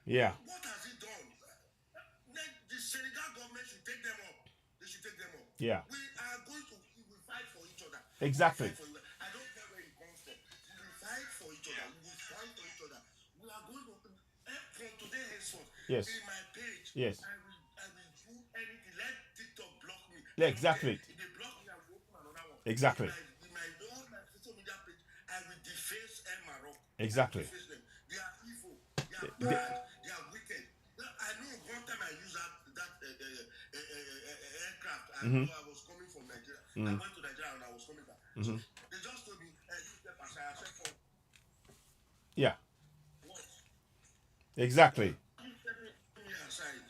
Yeah. What has he done? The Senegal government should take them up. They should take them up. Yeah. We are going to we will fight for each other. We will Exactly. fight for each other. I don't care where it comes from. We will fight for each other. We will fight for each other. We are going to from today henceforth Yes. in my page. Yes. I will do anything. Let TikTok block me. Yeah, I don't care. exactly. If they block me, I will open another one. Exactly. In my all my social media page, I will deface El Maroc. I will Exactly. deface them. They are evil. They are The- bad. They are wicked. I know one time I used that aircraft. mhm. I was coming from Nigeria. I Mm. went to Nigeria and I was coming back. So Mhm. they just told me, "You step aside." I said, "For Yeah. what? Exactly. You stepping me aside?"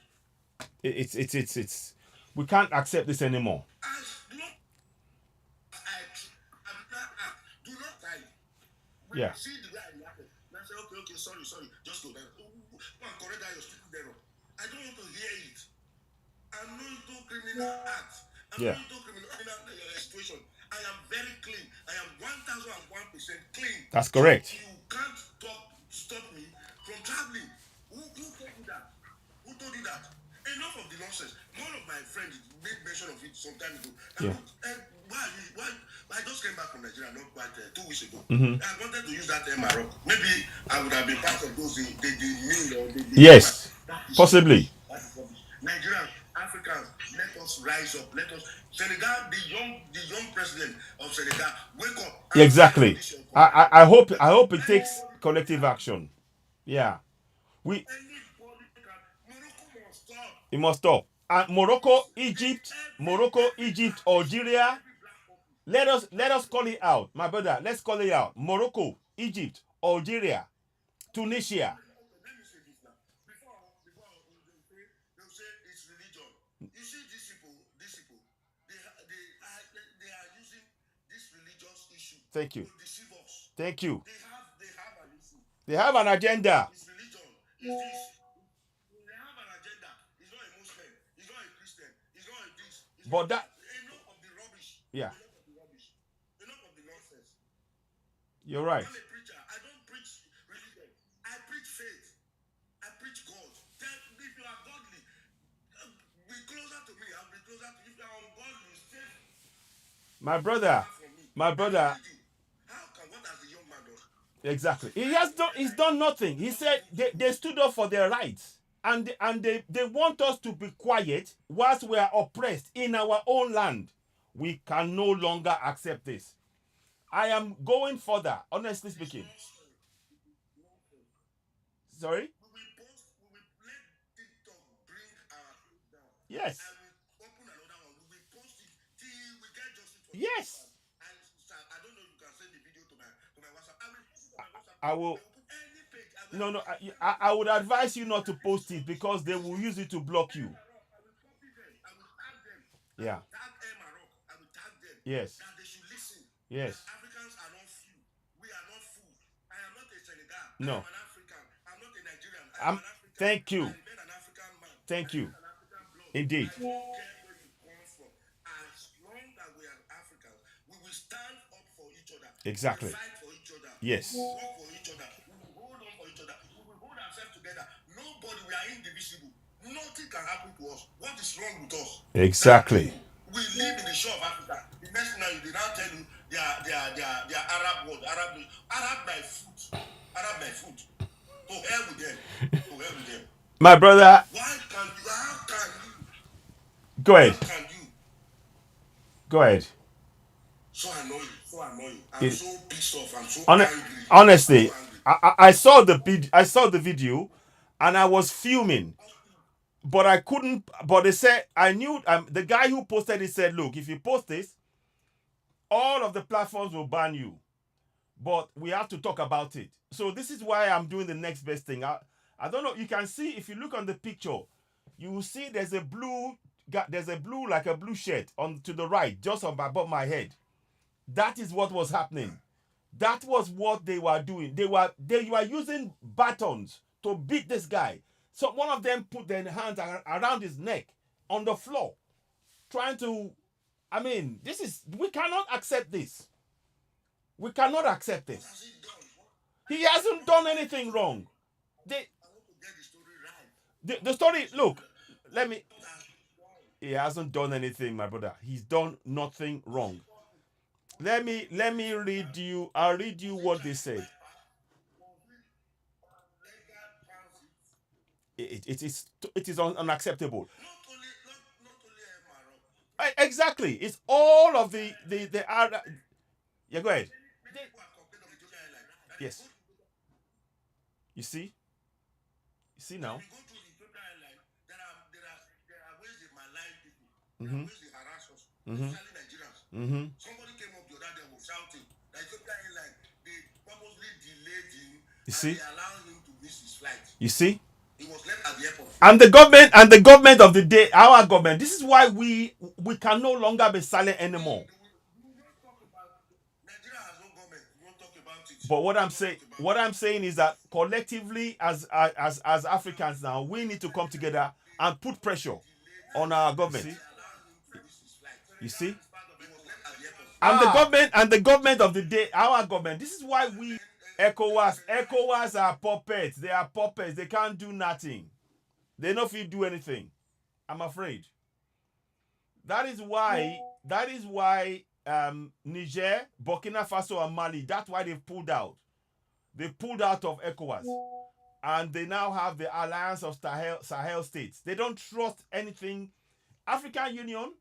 It's. We can't accept this anymore. I do not. Do not die. When Yeah. you see the way I reacted, I say, okay, sorry, just go there. Go and correct that your stupid error. I don't want to hear it. I'm not into criminal acts. I'm Yeah. not into criminal situation. I am very clean. I am 1001% clean. That's correct. You can't stop me from traveling. Who told you that? Who told you that? Enough of the nonsense. One of my friends made mention of it some time ago. Yeah. Why? I just came back from Nigeria not quite 2 weeks ago. Mhm. I wanted to use that Maroc. Maybe I would have been part of those they meal or they Yes. that is Possibly. rubbish. That is rubbish. Nigerians, Africans, let us rise up. Let us Senegal, the young president of Senegal, wake up and fight for Exactly. this young I, country. I I hope I hope it takes collective action. Yeah. We Anybody can. Morocco must stop. it must stop. And Morocco, Egypt, Algeria. Every black country. Let us call it out, my brother. Let's call it out. Morocco, Egypt, Algeria, Tunisia. Okay, let me say this now. Before they'll say it's religion. You see these people, they are using this religious issue Thank you. to deceive us. Thank you. They have an issue. They have an agenda. It's religion. It's this. They have an agenda. It's not a Muslim. It's not a Christian. It's not a this. It's not But that enough of the rubbish. yeah, Enough of the rubbish. Enough of the nonsense. you're right. I'm a preacher. I don't preach religion. I preach faith. I preach God. If you are godly, be closer to me. I'll be closer to you. If you are ungodly, stay My brother, far from me. my I'm brother, leading. What has the young man done? exactly. He's done nothing. He said they stood up for their rights. And they want us to be quiet whilst we are oppressed in our own land. We can no longer accept this. I am going further, honestly It's speaking. nonsense. Nonsense. Sorry? We will let TikTok bring our food down. Yes. I will open another one. We will post it till we get justice for this Yes. man. And sir, I don't know if you can send the video to my WhatsApp. I will post it on my WhatsApp. I will. I will put any page. I will No, no. advise I would advise you not to post it because they will use it to block you. Maroc. I will copy them. I will tag them. Yeah. Tag Maroc. I will tag them. Yes. That they should listen. Yes. That Africans are not few. We are not fools. I am not a Senegal. No. I am an African. I'm not a Nigerian. I am I'm. an African. Thank I you. remain an African man. Thank I you. remain an African blood. Indeed. I don't care where you come from. As long as we are Africans, we will stand up for each other. Exactly. We will fight for each other. Yes. We will work for each other. We will hold on for each other. We will hold ourselves together. Nobody, we are indivisible. Nothing can happen to us. What is wrong with us? Exactly. We live in the shore of Africa. The next thing now, they now tell you they are Arab world, Arab my foot, Arab my foot. To hell with them. To hell with them. My brother, Why can you? How can you? go ahead. How can you? Go ahead. So annoying. So annoying. I'm It, so pissed off. I'm so hon- angry. honestly, I'm so angry. I saw the video, and I was fuming. But I couldn't. But they said I knew. The guy who posted it said, "Look, if you post this, all of the platforms will ban you. But we have to talk about it." So this is why I'm doing the next best thing. I don't know. You can see if you look on the picture, you will see there's a blue. There's a blue like a blue shirt on to the right, just above my head. That is what was happening. That was what they were doing. They were using batons to beat this guy. So one of them put their hands around his neck on the floor, trying to. I mean, we cannot accept this. We cannot accept What this. has he done? He hasn't done anything wrong. They I want to get the story The story, look, let me, he hasn't done anything, my brother. He's done nothing wrong. Let me read you, I'll read you what they said. It is unacceptable. Exactly. It's all of the other. Yeah, go ahead. Yes. You see? You see now? Mm-hmm. Mm-hmm. Mm-hmm. You see? You see? And the government of the day, our government. This is why we can no longer be silent anymore. But what I'm saying is that collectively, as Africans now, we need to come together and put pressure on our government. You see? And the government of the day, our government. This is why we ECOWAS are puppets. They are puppets. They can't do nothing. They don't feel do anything. I'm afraid. That is why Niger, Burkina Faso, and Mali. That's why they've pulled out. They pulled out of ECOWAS, and they now have the alliance of Sahel states. They don't trust anything. African Union,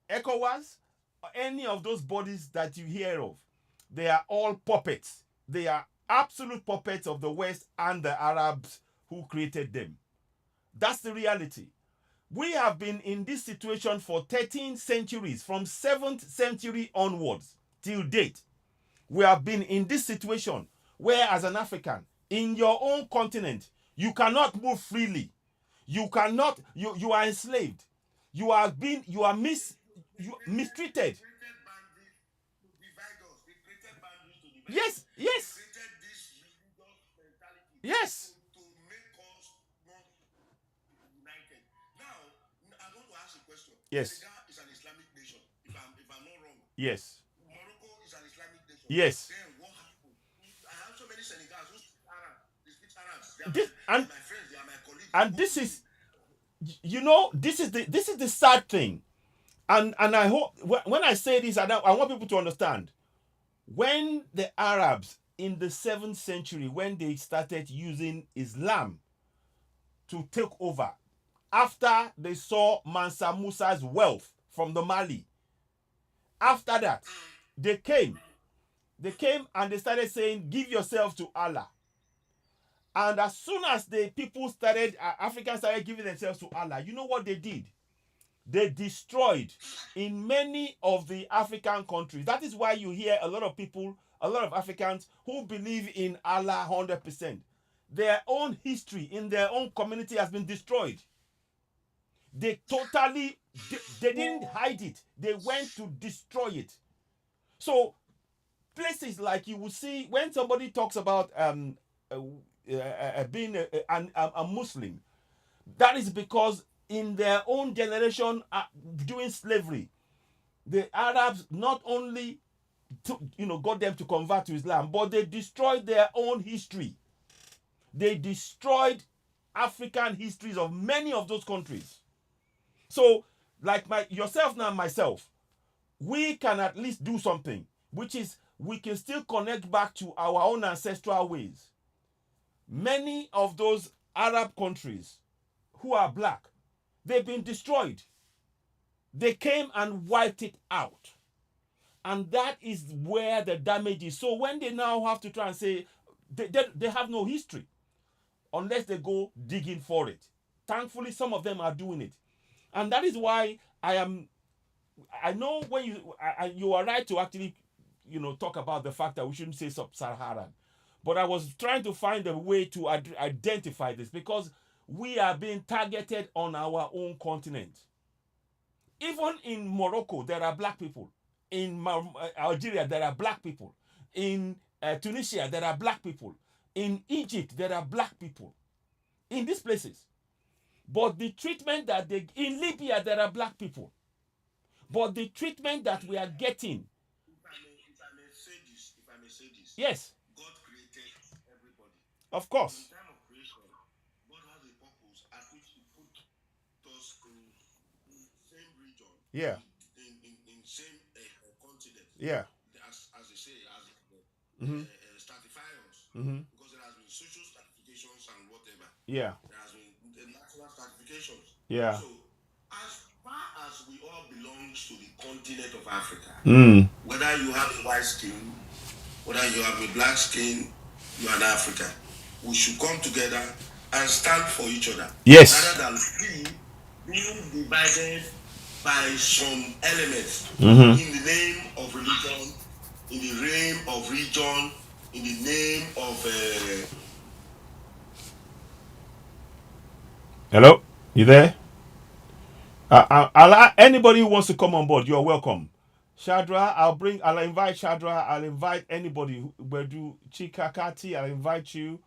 ECOWAS, or any of those bodies that you hear of, they are all puppets. They are absolute puppets of the West and the Arabs who created them. That's the reality. We have been in this situation for 13 centuries, from 7th century onwards till date. We have been in this situation where, as an African, in your own continent, you cannot move freely. You cannot, you are enslaved. You mistreated. Yes, yes, yes, yes, yes, yes. This and this is, this is the sad thing. And I hope when I say this, I want people to understand. When the Arabs in the 7th century, when they started using Islam to take over, after they saw Mansa Musa's wealth from the Mali, after that, they came. They came and they started saying, "Give yourself to Allah." And as soon as the people started, Africans started giving themselves to Allah, you know what they did? They destroyed in many of the African countries. That is why you hear a lot of people, a lot of Africans who believe in Allah 100%. Their own history in their own community has been destroyed. They totally, they didn't hide it. They went to destroy it. So places like, you will see when somebody talks about being a Muslim, that is because in their own generation, during slavery, the Arabs not only got them to convert to Islam, but they destroyed their own history. They destroyed African histories of many of those countries. So, like yourself now, myself, we can at least do something, which is we can still connect back to our own ancestral ways. Many of those Arab countries who are black, they've been destroyed. They came and wiped it out. And that is where the damage is. So when they now have to try and say, they have no history unless they go digging for it. Thankfully, some of them are doing it. And that is why I know when you are right to actually, talk about the fact that we shouldn't say sub-Saharan. But I was trying to find a way to identify this, because we are being targeted on our own continent. Even in Morocco, there are black people. In Algeria, there are black people. In Tunisia, there are black people. In Egypt, there are black people. In these places. But the treatment that in Libya, there are black people. But the treatment that we are getting. If I may say this. Yes. God created everybody. Of course. Yeah. in same continent. Yeah. As they say, as Mm-hmm. stratify us, Mm-hmm. because there has been social stratifications and whatever. Yeah. There has been national stratifications. Yeah. So as far as we all belong to the continent of Africa, Mm. whether you have a white skin, whether you have a black skin, you are an African. We should come together and stand for each other. Yes. Rather than being divided by some elements Mm-hmm. in the name of religion, in the name of region, in the name of Hello? You there? Anybody who wants to come on board, you're welcome. Shadra, I'll invite Shadra. I'll invite anybody. Bedu Chikakati, I'll invite you.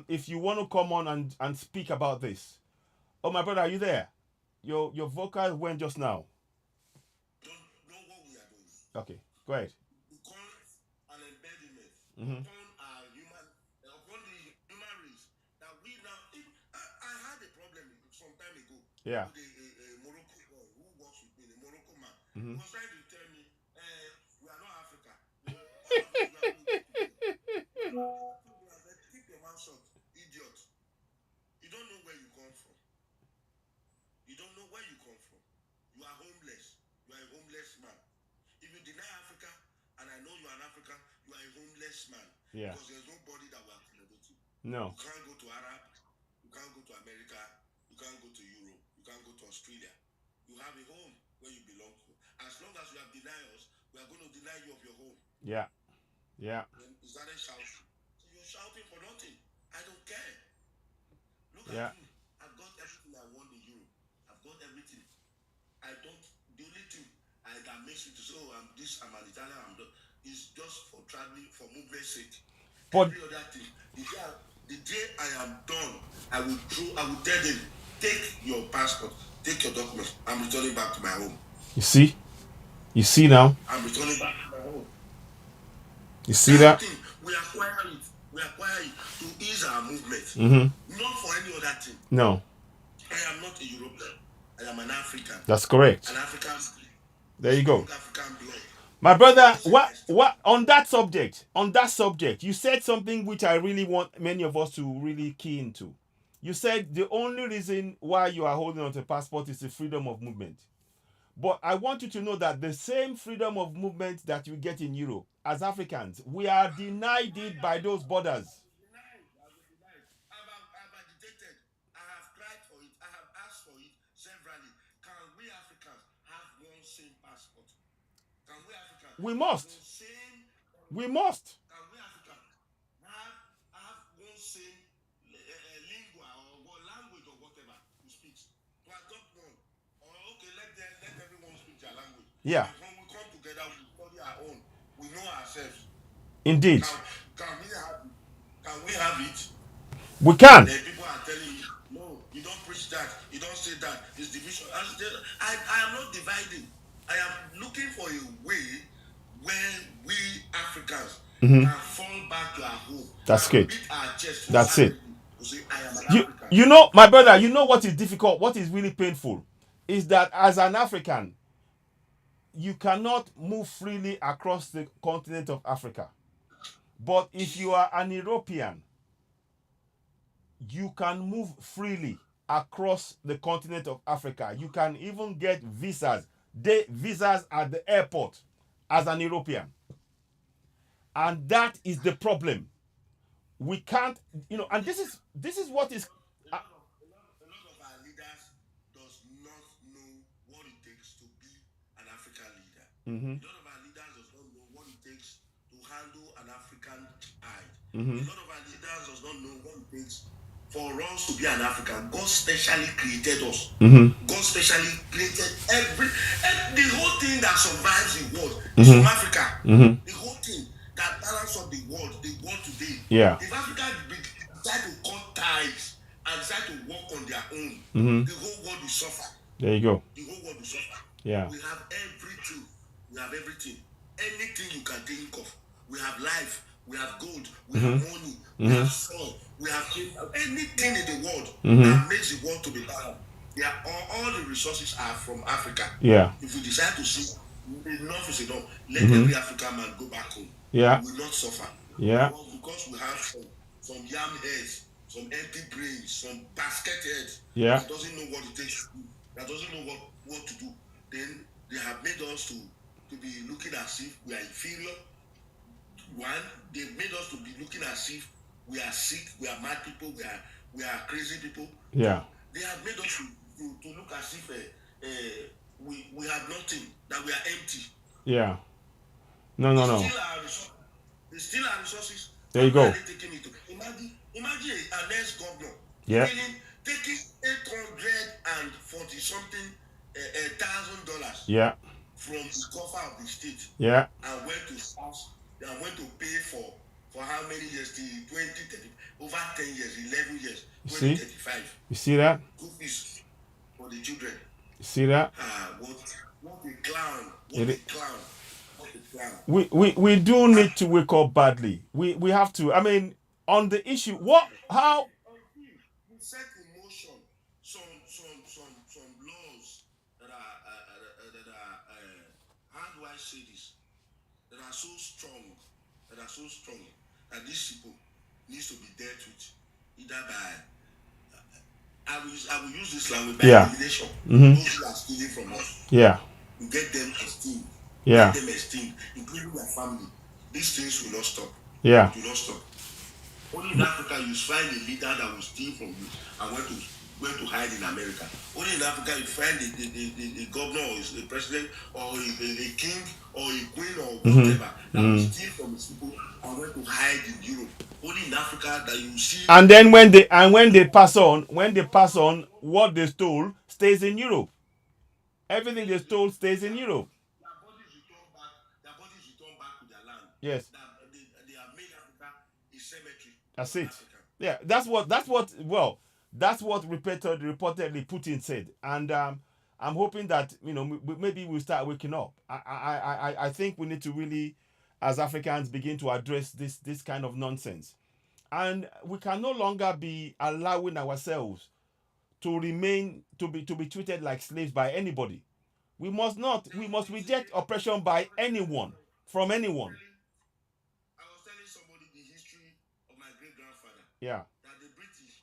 If you want to come on and speak about this. Oh, my brother, are you there? Your vocal went just now. don't know what we are doing. Okay, go ahead. Become an embediment Mm-hmm. upon our upon the human race that we now. I had a problem some time ago Yeah. with a Morocco boy who works with me, a Morocco man. Mm-hmm. He was trying to tell me, we are not Africa. All of us, we are going to work together. Keep your mouth shut, idiot. You don't know where you come from. You don't know where you come from. You are homeless. You are a homeless man. If you deny Africa, and I know you are an African, you are a homeless man. Yeah. Because there's nobody that will accommodate you. No. You can't go to Arab, you can't go to America, you can't go to Europe, you can't go to Australia. You have a home where you belong to. As long as you have denied us, we are going to deny you of your home. Yeah. Yeah. Then you started shouting. So you're shouting for nothing. I don't care. Look Yeah. at me. I've got everything I want in Europe. I've got everything. I don't. The only thing that makes me to say, oh, I'm an Italian, is just for traveling, for movement's sake. But Every other thing. The day I am done, I will tell them, take your passport, take your documents. I'm returning back to my home. you see now. I'm returning back to my home. You see that? Thing, we acquire it. We acquire it to ease our movement. Mm-hmm. Not for any other thing. No. I am not a European. I am an African. That's correct. An African. There you go. African blood. My brother, what on that subject, you said something which I really want many of us to really key into. You said the only reason why you are holding on to a passport is the freedom of movement. But I want you to know that the same freedom of movement that you get in Europe, as Africans, we are denied it by those borders. I've agitated. I have cried for it. I have asked for it severally. Can we Africans have one same passport? Can we Africans? We must. We must. Can we Africans have one same lingua or language or whatever we speak? To adopt one. Or okay, let everyone speak their language. Yeah. And when we come together, we study our own. We know ourselves. Indeed. Can we have it? Can we have it? We can. Then people are telling you, no, you don't preach that, you don't say that. It's division. I am not dividing. I am looking for a way where we Africans can fall back to our home. That's good. Beat our chest. That's it. Say, I am an African. You know, my brother, you know what is difficult, what is really painful, is that as an African, you cannot move freely across the continent of Africa. But if you are an European, you can move freely across the continent of Africa. You can even get visas at the airport as an European. And that is the problem. We can't, and this is what is. A lot of our leaders does not know what it takes to be an African leader. A lot of our leaders does not know what it takes to handle an African child. A lot of our leaders does not know what it takes for us to be an African. God specially created us. God specially created the whole thing that survives the world is from Africa. The whole thing that balance of the world today. Yeah. If Africa decide to cut ties and decide to work on their own, the whole world will suffer. There you go. The whole world will suffer. Yeah. We have everything. We have everything. Anything you can think of. We have life. We have gold. We have money. We have soil. We have anything in the world that makes the world to be balanced. They are all the resources are from Africa. Yeah. If we decide to see enough is enough, let Mm-hmm. every African man go back home. Yeah. We will not suffer. Yeah. Because we have some yam heads, some empty brains, some basket heads Yeah. that doesn't know what it takes to do, that doesn't know what to do. Then they have made us to be looking as if we are inferior. One, they've made us to be looking as if we are sick, we are mad people, we are crazy people. Yeah. They have made us to look as if we have nothing, that we are empty. Yeah. No, They no, no. still are resources. They still are resources. There you And where are go. they taking it to? Imagine an ex-governor Yeah. taking $840 something $1,000 Yeah. from the coffer of the state Yeah. and went to house and went to pay for how many years? The 2030 over 10 years, 11 years, You see? 2035. You see that? School fees for the children. You see that? What a clown. What It, a clown. What a clown. we do need to wake up badly. We have to. I mean, on the issue, what how We set in motion some laws that are how do I say this? That are so strong, that these people needs to be dealt with either by I will use this language by Yeah. elimination. Mm-hmm. Those who are stealing from us, Yeah. we get them esteemed. Yeah. Get them esteemed, including their family. These things will not stop. Yeah. Do not stop. Only in Africa you find a leader that will steal from you and went to hide in America. Only in Africa you find the governor or the president or a king or a queen or whatever that will steal from his people and went to hide in Europe. Only in Africa that you see. And then when they pass on, what they stole stays in Europe. Everything they stole stays in Europe. Their bodies return back to their land. Yes. They have made Africa a cemetery. That's it. Africa. Yeah, that's what reportedly Putin said, and I'm hoping that maybe we'll start waking up. I think we need to really, as Africans, begin to address this kind of nonsense, and we can no longer be allowing ourselves to be treated like slaves by anybody. We must not. We must reject oppression by anyone, from anyone. I was telling somebody the history of my great grandfather. Yeah. That the British,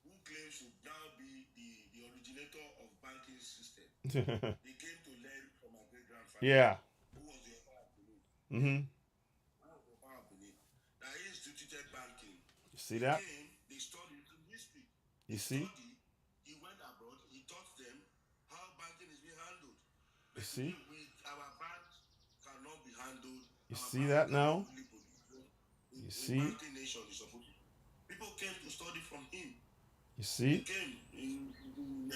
who claims to now be the originator of banking system, they came to learn from my great grandfather. Yeah. Who was the Emperor of Benin? Mm-hmm. One of the Emperor of Benin. That he instituted banking. You see that? They studied in history. You see? He went abroad. He taught them how banking is being handled. You see? Our banks cannot be handled. You see that now? You see? Banking nation is supposed to. People came to study from him. You see? He came in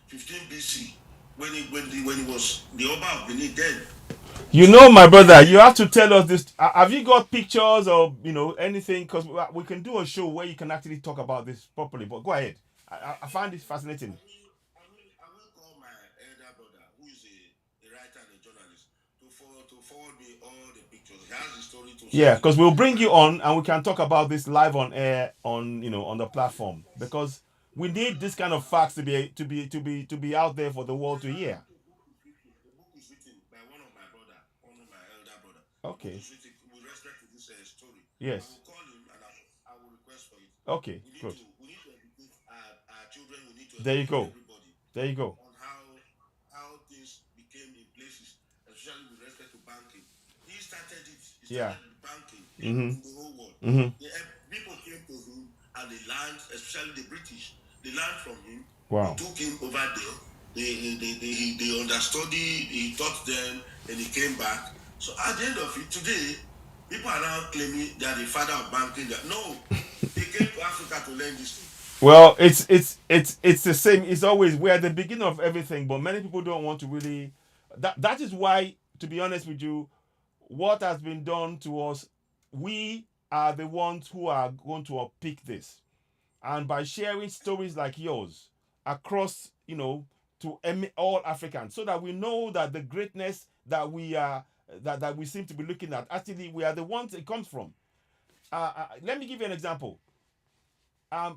15 BC when he was the Oba of Benin then. You know, my brother, you have to tell us this. Have you got pictures or anything? Because we can do a show where you can actually talk about this properly. But go ahead. I find this fascinating. I will call my elder brother, who is a writer and a journalist, to forward me all the pictures. He has the story to. Yeah, because we'll bring you on and we can talk about this live on air on the platform, because we need this kind of facts to be out there for the world to hear. The book is written by one of my elder brother. Okay. The book is written with respect to this story. Yes. I will call him and I will request for it. Okay. Good. We need to educate our children. We need to There you educate go. everybody. There you go. On how things became in places, especially with respect to banking. He started it. He started banking in the whole world. People came to him and they learned, especially the British. They learned from him. Wow. They took him over there. They understood. He taught them, and he came back. So at the end of it, today, people are now claiming they are the father of banking. No, they came to Africa to learn this thing. Well, it's the same. It's always we're at the beginning of everything, but many people don't want to really. That is why, to be honest with you, what has been done to us, we are the ones who are going to unpick this, and by sharing stories like yours across, to all Africans, so that we know that the greatness that we are that we seem to be looking at, actually we are the ones it comes from. Let me give you an example.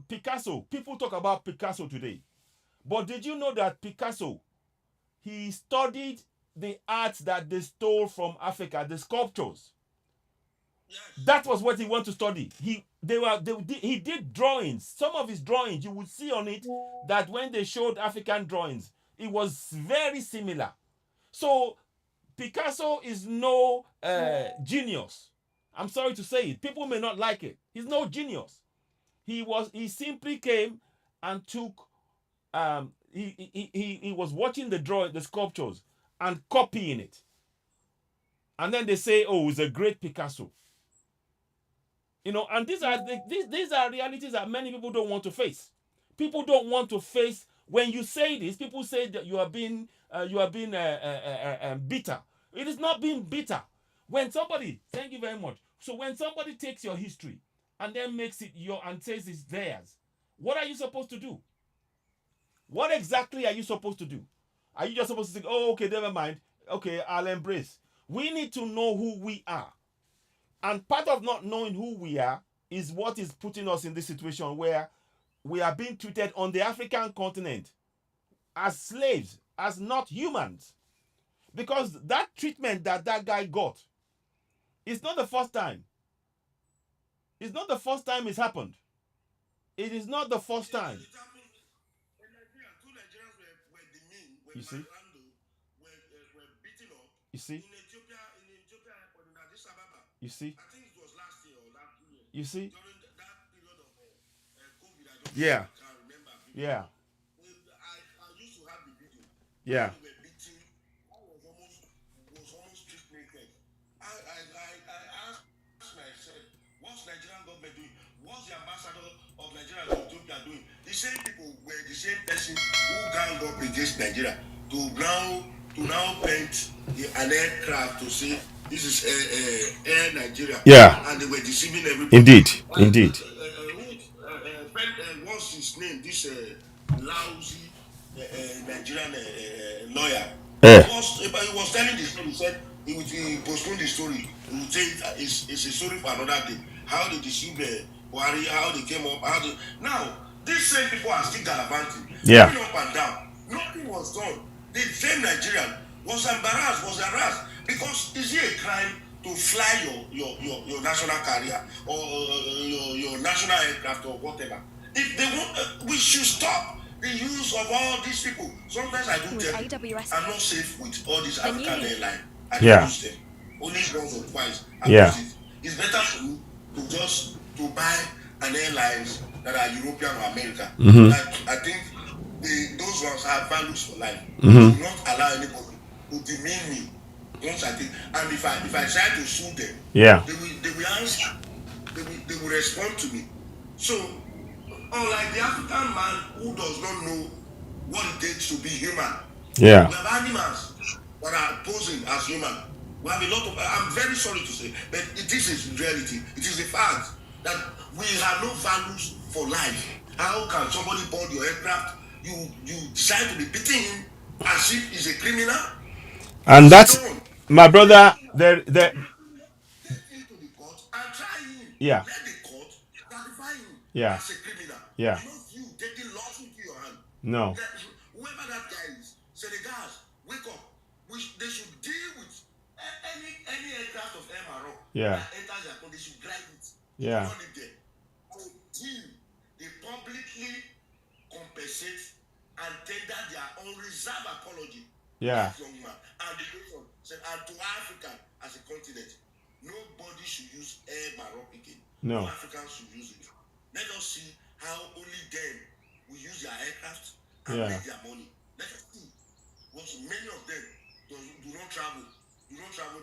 Picasso. People talk about Picasso today, But did you know that Picasso, he studied the arts that they stole from Africa, the sculptures? Yes. That was what he wanted to study. He did drawings. Some of his drawings, you would see on it that when they showed African drawings, it was very similar. So Picasso is no genius. I'm sorry to say it. People may not like it. He's no genius. He simply came and took he was watching the sculptures and copying it. And then they say, oh, it's a great Picasso. You know, and these are realities that many people don't want to face. People don't want to face. When you say this, people say that you are being bitter. It is not being bitter. When somebody, thank you very much. So when somebody takes your history and then makes it your and says it's theirs, what are you supposed to do? What exactly are you supposed to do? Are you just supposed to say, oh, okay, never mind. Okay, I'll embrace. We need to know who we are. And part of not knowing who we are is what is putting us in this situation where we are being treated on the African continent as slaves, as not humans. Because that treatment that guy got, it's not the first time. It's not the first time it's happened. It is not the first time. It happened in Nigeria. Two Nigerians were demeaned when You see? Marando were beaten up You see? in Ethiopia airport in Addis Ababa. You see? I think it was last year or last year. You see? During that period of COVID, I don't Yeah. know, I can't remember. Yeah. I used to have the video. Yeah. When they were beating, I was almost stripped naked. I asked myself, what's Nigerian government doing? What's the ambassador of Nigeria to Ethiopia doing? The same people were the same person who ganged up against Nigeria to now paint an aircraft to say this is Air Nigeria. Yeah. And they were deceiving everybody. Indeed. Indeed. What's his name? This lousy Nigerian lawyer. He was telling the story. He said he postponed the story. He would say it's a story for another day. How they deceived Buhari, how they came up, now these same people are still gallivanting, Yeah. going up and down. Nothing was done. The same Nigerian was embarrassed, was harassed because is it a crime to fly your national carrier or your national aircraft or whatever? If they want, we should stop the use of all these people. Sometimes I do tell people I'm not safe with all these African airlines. I don't use them. Only once or twice. I use it. It's better for me to just to buy an airlines that are European or American. I think those ones have values for life. Do not allow anybody to demean me. Once I think, and if I try to sue them, they will answer. They will respond to me. So, unlike the African man who does not know what it takes to be human, we have animals that are posing as human. We have a lot of. I'm very sorry to say, but it is a reality. It is a fact that we have no values for life. How can somebody board your aircraft? You decide to be beating him as if he's a criminal? And that's my brother. There. Take him to the court and try him. Yeah. Let the court clarify him as a criminal. Yeah. Not you taking laws into your hand. No. Whoever that guy is, Senegals, wake up. They should deal with any aircraft of MRO that enters their country. They should drive it. Yeah. Not it there. Until they publicly compensate and tender their unreserved apology. Yeah. Young man. And the nation said, and to Africa as a continent, nobody should use air Maroc again. No. Africans should use it. Let us see how only them will use their aircraft and make their money. Let us see. Because many of them do not travel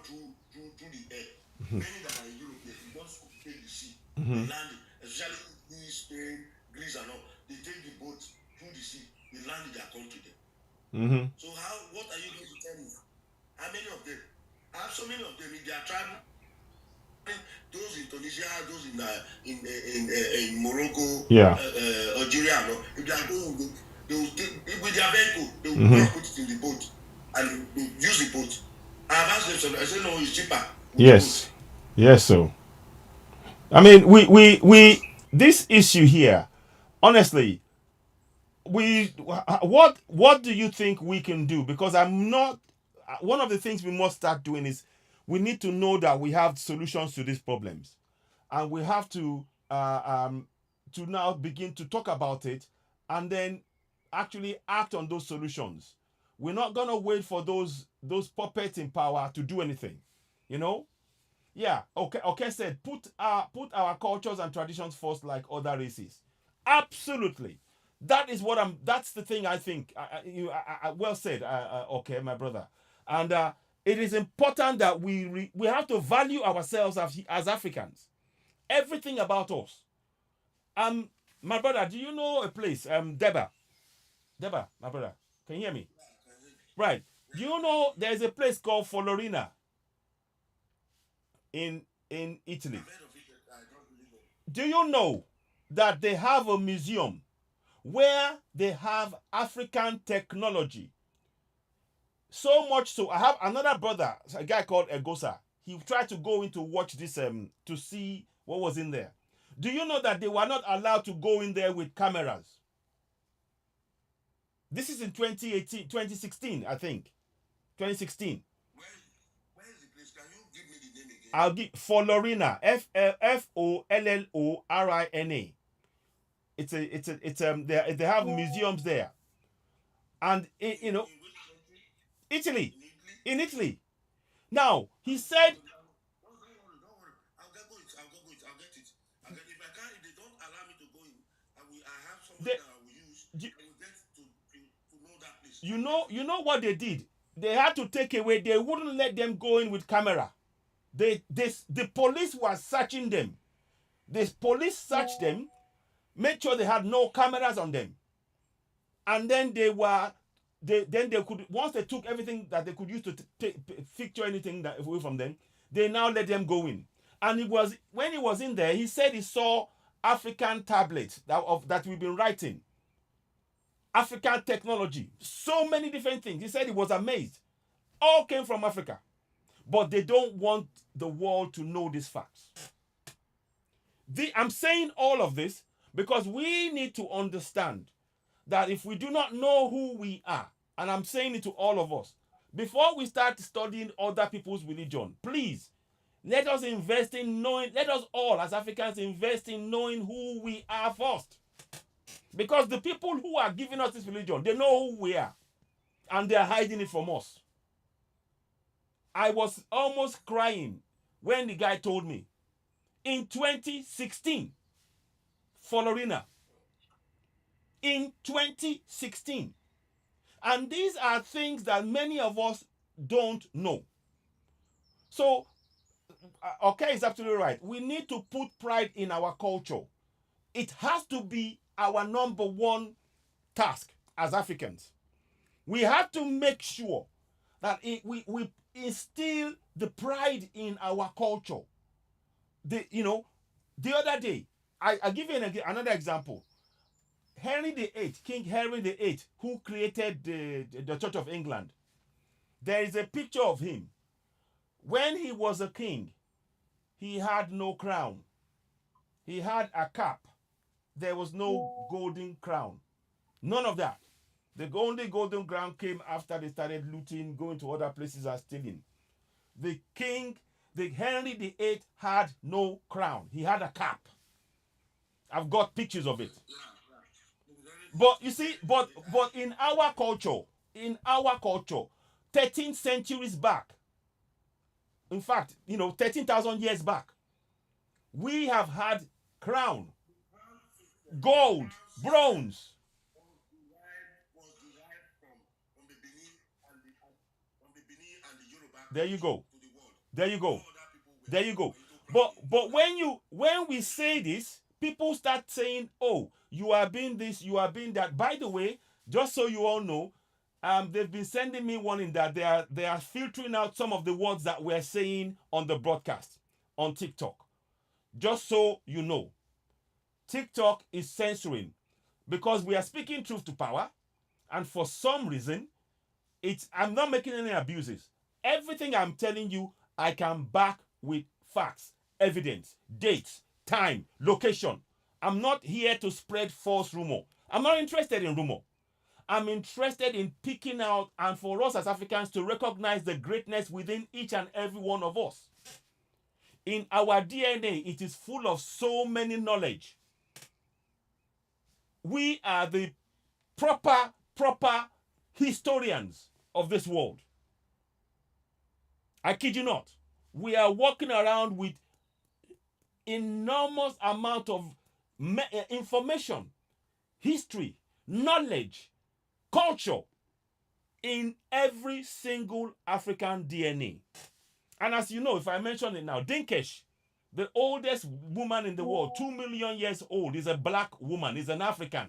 through the air. Many that are in Europe, they just take the sea, they land it, especially in Spain, Greece and all. They take the boat through the sea, they land in their country there. So what are you going to tell me? How many of them? I have so many of them in their travel. Those in Tunisia, those in Morocco, Algeria, if they are going, they will take with their vehicle, they will put it in the boat and they use the boat. I have asked them, I say no, it's cheaper. Yes. Yes, so. I mean, we this issue here, honestly, what do you think we can do? Because I'm not. One of the things we must start doing is we need to know that we have solutions to these problems, and we have to now begin to talk about it, and then actually act on those solutions. We're not gonna wait for those puppets in power to do anything, you know. Yeah, okay. Said put our cultures and traditions first, like other races. Absolutely, that is what I'm. That's the thing I think. Well said. Okay, my brother, and it is important that we have to value ourselves as Africans. Everything about us. Um, my brother, do you know a place? Deba, my brother, can you hear me? Right. Do you know there's a place called Florina in Italy? I've heard of it, I don't really know. Do you know that they have a museum where they have African technology? So much so, I have another brother, a guy called Egosa. He tried to go in to watch this to see what was in there. Do you know that they were not allowed to go in there with cameras? This is in 2018, 2016, I think. 2016. Where, where is the place? Can you give me the name again? I'll give Florina. Follorina. They have museums there. And In which country? Italy. In Italy? In Italy. Now, he said Don't worry, don't worry. I'll get it. I'll get it. I'll get, if I can't, if they don't allow me to go in, I have somebody they, that I will use. you, I will get to know that place. you know what they did? They had to take away, they wouldn't let them go in with camera. The police was searching them. The police searched them, made sure they had no cameras on them. And then they could, once they took everything that they could use to picture anything that away from them, they now let them go in. And it was when he was in there, he said he saw African tablets that we've been writing, African technology, so many different things. He said he was amazed. All came from Africa, but they don't want the world to know these facts. I'm saying all of this because we need to understand that if we do not know who we are, and I'm saying it to all of us, before we start studying other people's religion, please, let us invest in knowing, let us all as Africans invest in knowing who we are first. Because the people who are giving us this religion, they know who we are, and they are hiding it from us. I was almost crying when the guy told me in 2016, Florina, in 2016. And these are things that many of us don't know. So, okay, is absolutely right. We need to put pride in our culture. It has to be our number one task as Africans. We have to make sure that we instill the pride in our culture. The other day, I give you another example. Henry VIII, King Henry VIII, who created the Church of England, there is a picture of him. When he was a king, he had no crown. He had a cap. There was no golden crown. None of that. The only golden crown came after they started looting, going to other places and stealing. The Henry VIII had no crown. He had a cap. I've got pictures of it. But you see, but in our culture, 13 centuries back, in fact, 13,000 years back, we have had crown, gold, bronze. Was derived from the Benin and the Yoruba There you go. to the world. There you go. All other people were There you go. into But when we say this, people start saying, "Oh, you are being this, you are being that." By the way, just so you all know, they've been sending me warning that they are filtering out some of the words that we're saying on the broadcast on TikTok. Just so you know, TikTok is censoring because we are speaking truth to power, and for some reason, I'm not making any abuses. Everything I'm telling you, I can back with facts, evidence, dates, time, location. I'm not here to spread false rumor. I'm not interested in rumor. I'm interested in picking out, and for us as Africans to recognize the greatness within each and every one of us. In our DNA, it is full of so many knowledge. We are the proper historians of this world. I kid you not. We are walking around with enormous amount of information, history, knowledge, culture in every single African DNA. And as you know, if I mention it now, Dinkesh, the oldest woman in the world, 2 million years old, is a black woman, is an African.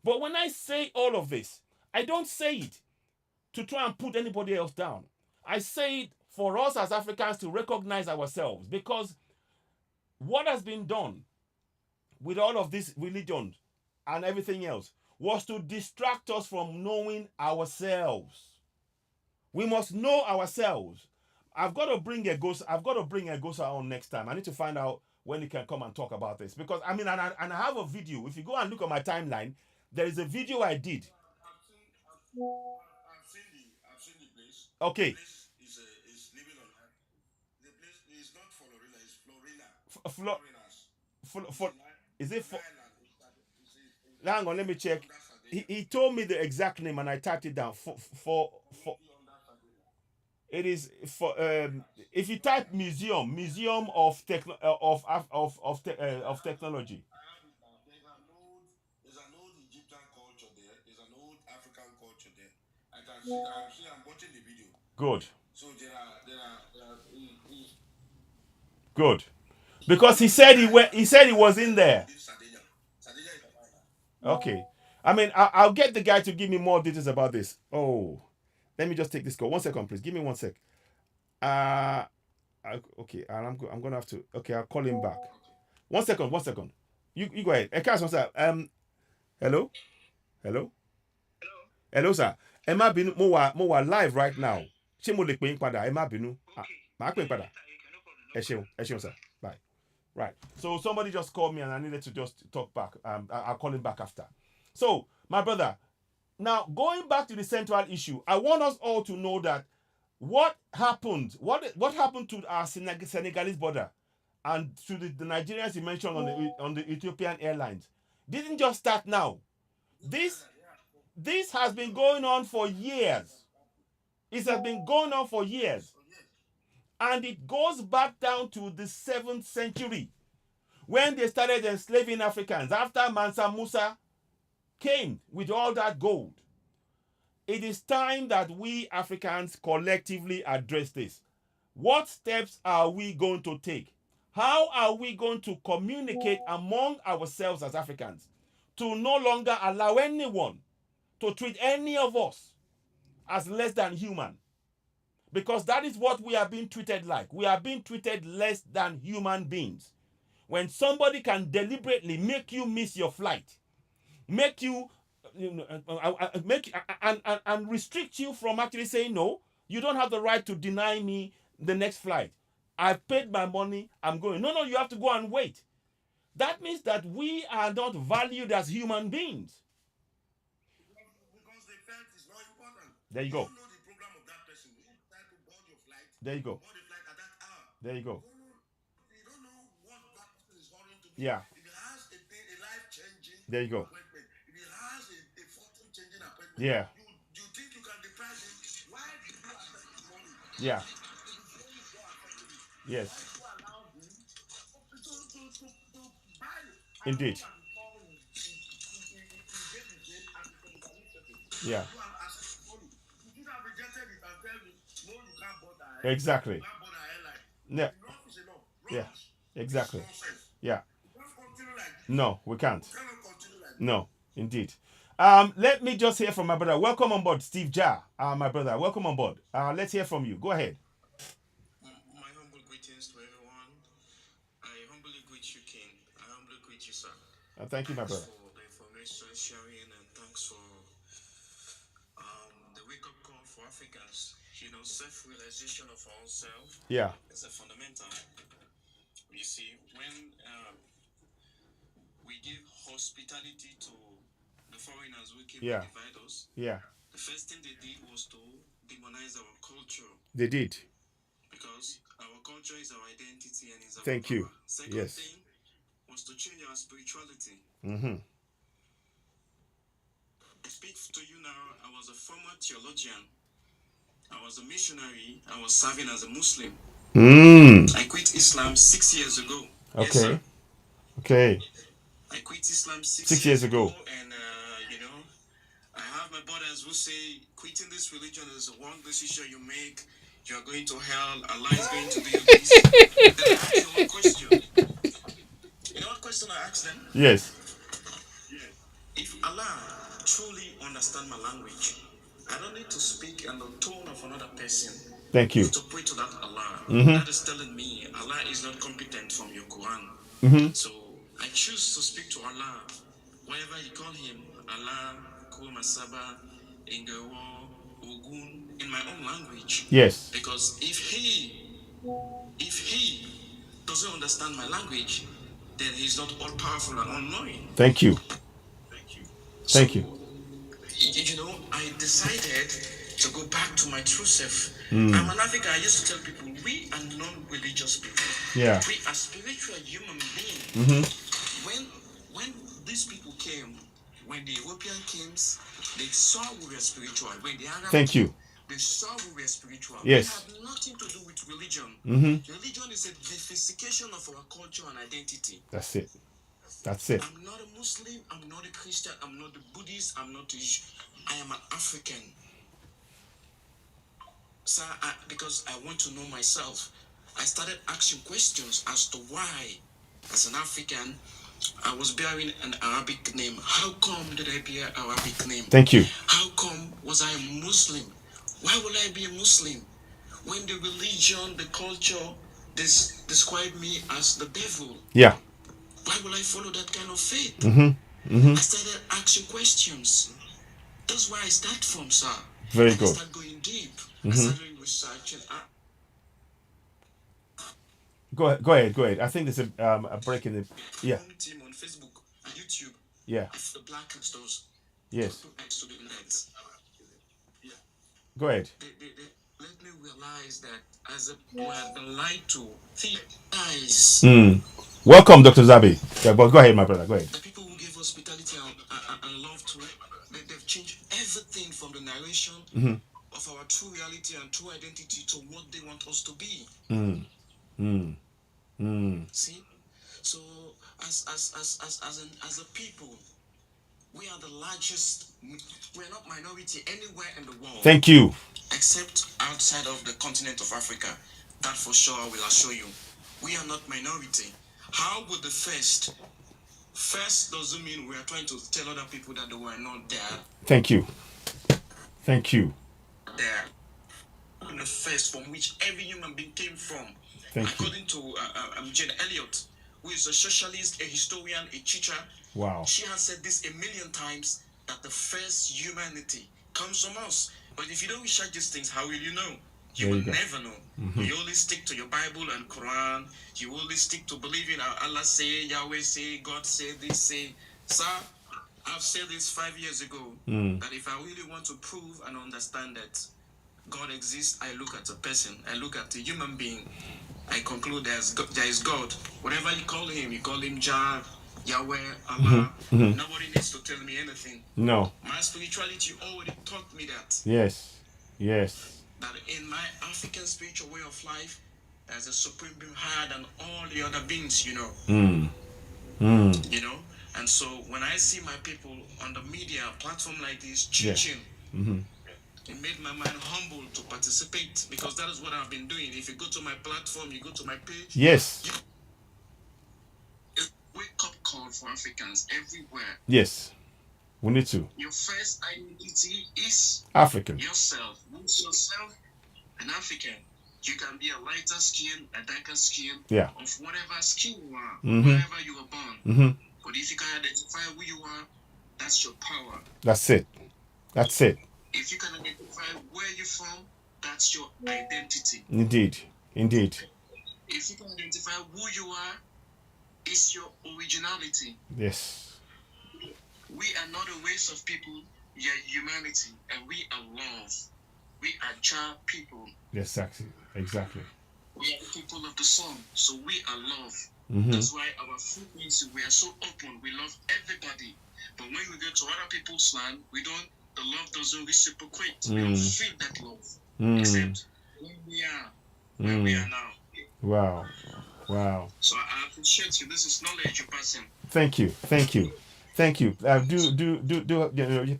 But when I say all of this, I don't say it to try and put anybody else down. I say it for us as Africans to recognize ourselves, because what has been done with all of this religion and everything else was to distract us from knowing ourselves. We must know ourselves. I've got to bring a Gosa on next time. I need to find out when he can come and talk about this, because I mean, and I have a video. If you go and look at my timeline, there is a video I did. I've seen the place. Okay. The place is living on earth. The place is not Florina, it's Florina. Is it for? Hang on, let me check. He told me the exact name and I typed it down. For it is for if you type museum of technology. There's an old Egyptian culture there. There's an old African culture there. I'm watching the video. Good. So there are good. Because he said he was in there. Okay. I mean, I'll get the guy to give me more details about this. Oh, let me just take this call. 1 second, please. Give me 1 sec. Okay, and I'm gonna have to. Okay, I'll call him back. 1 second. 1 second. You go ahead. Hello. Hello, sir. Ẹ má bínú, mo wà live right now. Ṣé mo lè pè yín padà? Ẹ má bínú. Màá pè yín padà. Ẹ ṣeun, sir. Bye. Right. So somebody just called me and I needed to just talk back. I'll call him back after. So, my brother, now going back to the central issue, I want us all to know that what happened to our Senegalese border and to the Nigerians you mentioned on the Ethiopian Airlines didn't just start now. This has been going on for years. It has been going on for years. And it goes back down to the 7th century when they started enslaving Africans after Mansa Musa came with all that gold. It is time that we Africans collectively address this. What steps are we going to take? How are we going to communicate among ourselves as Africans to no longer allow anyone to treat any of us as less than human? Because that is what we are being treated like. We are being treated less than human beings. When somebody can deliberately make you miss your flight, make you, and restrict you from actually saying, no, you don't have the right to deny me the next flight. I've paid my money, I'm going. No, you have to go and wait. That means that we are not valued as human beings. Because the flight is not important. There you go. You know the program of that person. You decide to board your flight. There you go. Board the flight at that hour. There you go. You don't know what that person is hurrying to do. Yeah. If it has a life-changing there you go. appointment, if it has a fortune-changing appointment, yeah. You think you can deprive him? Why did you affect his money? Yeah. Yes. Indeed. Yeah. Exactly. Yeah. Yeah. Exactly. Yeah. No, we can't. No, indeed. Let me just hear from my brother. Welcome on board, Steve Ja. My brother, welcome on board. Let's hear from you. Go ahead. My humble greetings to everyone. I humbly greet you, King. I humbly greet you, sir. Thank you, my brother. Thanks for the information sharing, and thanks for the wake-up call for Africans. Self-realization of our own self. Yeah. It's a fundamental. You see, when we give hospitality to the foreigners who came Yeah. and divide us. Yeah. The first thing they did was to demonize our culture They did. because our culture is our identity and is our Thank power. you. Second Yes. thing was to change our spirituality. Mm-hmm. I speak to you now. I was a former theologian. I was a missionary. I was serving as a Muslim. I quit Islam 6 years ago. Yes, Okay. sir. Okay. I quit Islam 6 6 years years ago. and I have my brothers who say quitting this religion is the wrong decision you make. You are going to hell. Allah is going to do you this. Then I asked them one question. You know what question I asked them? Yes. If Allah truly understand my language, I don't need to speak in the tone of another person. Thank you. To pray to that Allah. That is telling me Allah is not competent from your Quran. So I choose to speak to Allah, whatever you call him, Allah, Kumasaba, Ingewo, Ogun, in my own language. Yes. Because if he doesn't understand my language, then he's not all powerful and all knowing. Thank you. Thank So, you. I decided to go back to my true self. Mm. I'm an African. I used to tell people, we are non-religious people. Yeah. We are spiritual human beings. When these people came, when the European came, they saw we were spiritual. When the Arab Thank came, you. they saw we were spiritual. Yes. It had nothing to do with religion. Religion is a definition of our culture and identity. That's it. That's it. I'm not a Muslim, I'm not a Christian, I'm not a Buddhist, I am an African. So because I want to know myself, I started asking questions as to why, as an African, I was bearing an Arabic name. How come did I bear an Arabic name? Thank you. How come was I a Muslim? Why would I be a Muslim? When the religion, the culture, describe me as the devil. Yeah. Why will I follow that kind of faith? I started asking questions. That's where I start from, sir. Very and good. I started going deep. I started researching. Go ahead. I think there's a break in the. Yeah. Home team on Facebook and YouTube. Yeah. The black stores. Yes. Put next to the net. Go ahead. They let me realize that as we have been lied to, guys. Welcome, Dr. Zabi. Yeah, but go ahead, my brother. Go ahead. The people who give hospitality and love to, they've changed everything from the narration of our true reality and true identity to what they want us to be. See, so as a people, we are the largest. We're not minority anywhere in the world. Thank you. Except outside of the continent of Africa. That for sure I will assure you. We are not minority. How would the first doesn't mean we are trying to tell other people that they were not there. Thank you. Thank you. There. In the first from which every human being came from. According to Jane Elliott, who is a socialist, a historian, a teacher. Wow. She has said this a million times that the first humanity comes from us. But if you don't research these things, how will you know? You will never know. You only stick to your Bible and Quran. You only stick to believing Allah say, Yahweh say, God say, this say. Sir, I've said this 5 years ago, that if I really want to prove and understand that God exists, I look at a person. I look at a human being. I conclude there is God. Whatever you call him Jah, Yahweh, Allah. Nobody needs to tell me anything. No. My spirituality already taught me that. Yes. Yes. That in my African spiritual way of life, there's a supreme being higher than all the other beings, You know? And so when I see my people on the media platform like this teaching, it made my mind humble to participate, because that is what I've been doing. If you go to my platform, you go to my page. Yes. It's a wake-up call for Africans everywhere. Yes. We need to. Your first identity is African. Yourself. Once yourself an African. You can be a lighter skin, a darker skin, of whatever skin you are, wherever you were born. But if you can identify who you are, that's your power. That's it. That's it. If you can identify where you're from, that's your identity. Indeed. Indeed. If you can identify who you are, it's your originality. Yes. We are not a race of people, we are humanity, and we are love. We are child people. Exactly. Exactly. We are the people of the sun, so we are love. Mm-hmm. That's why our frequency, we are so open. We love everybody. But when we go to other people's land, the love doesn't reciprocate. We don't feel that love. Except when we are where we are now. Wow. Wow. So I appreciate you. This is knowledge you're passing. Thank you. Thank you. Thank you.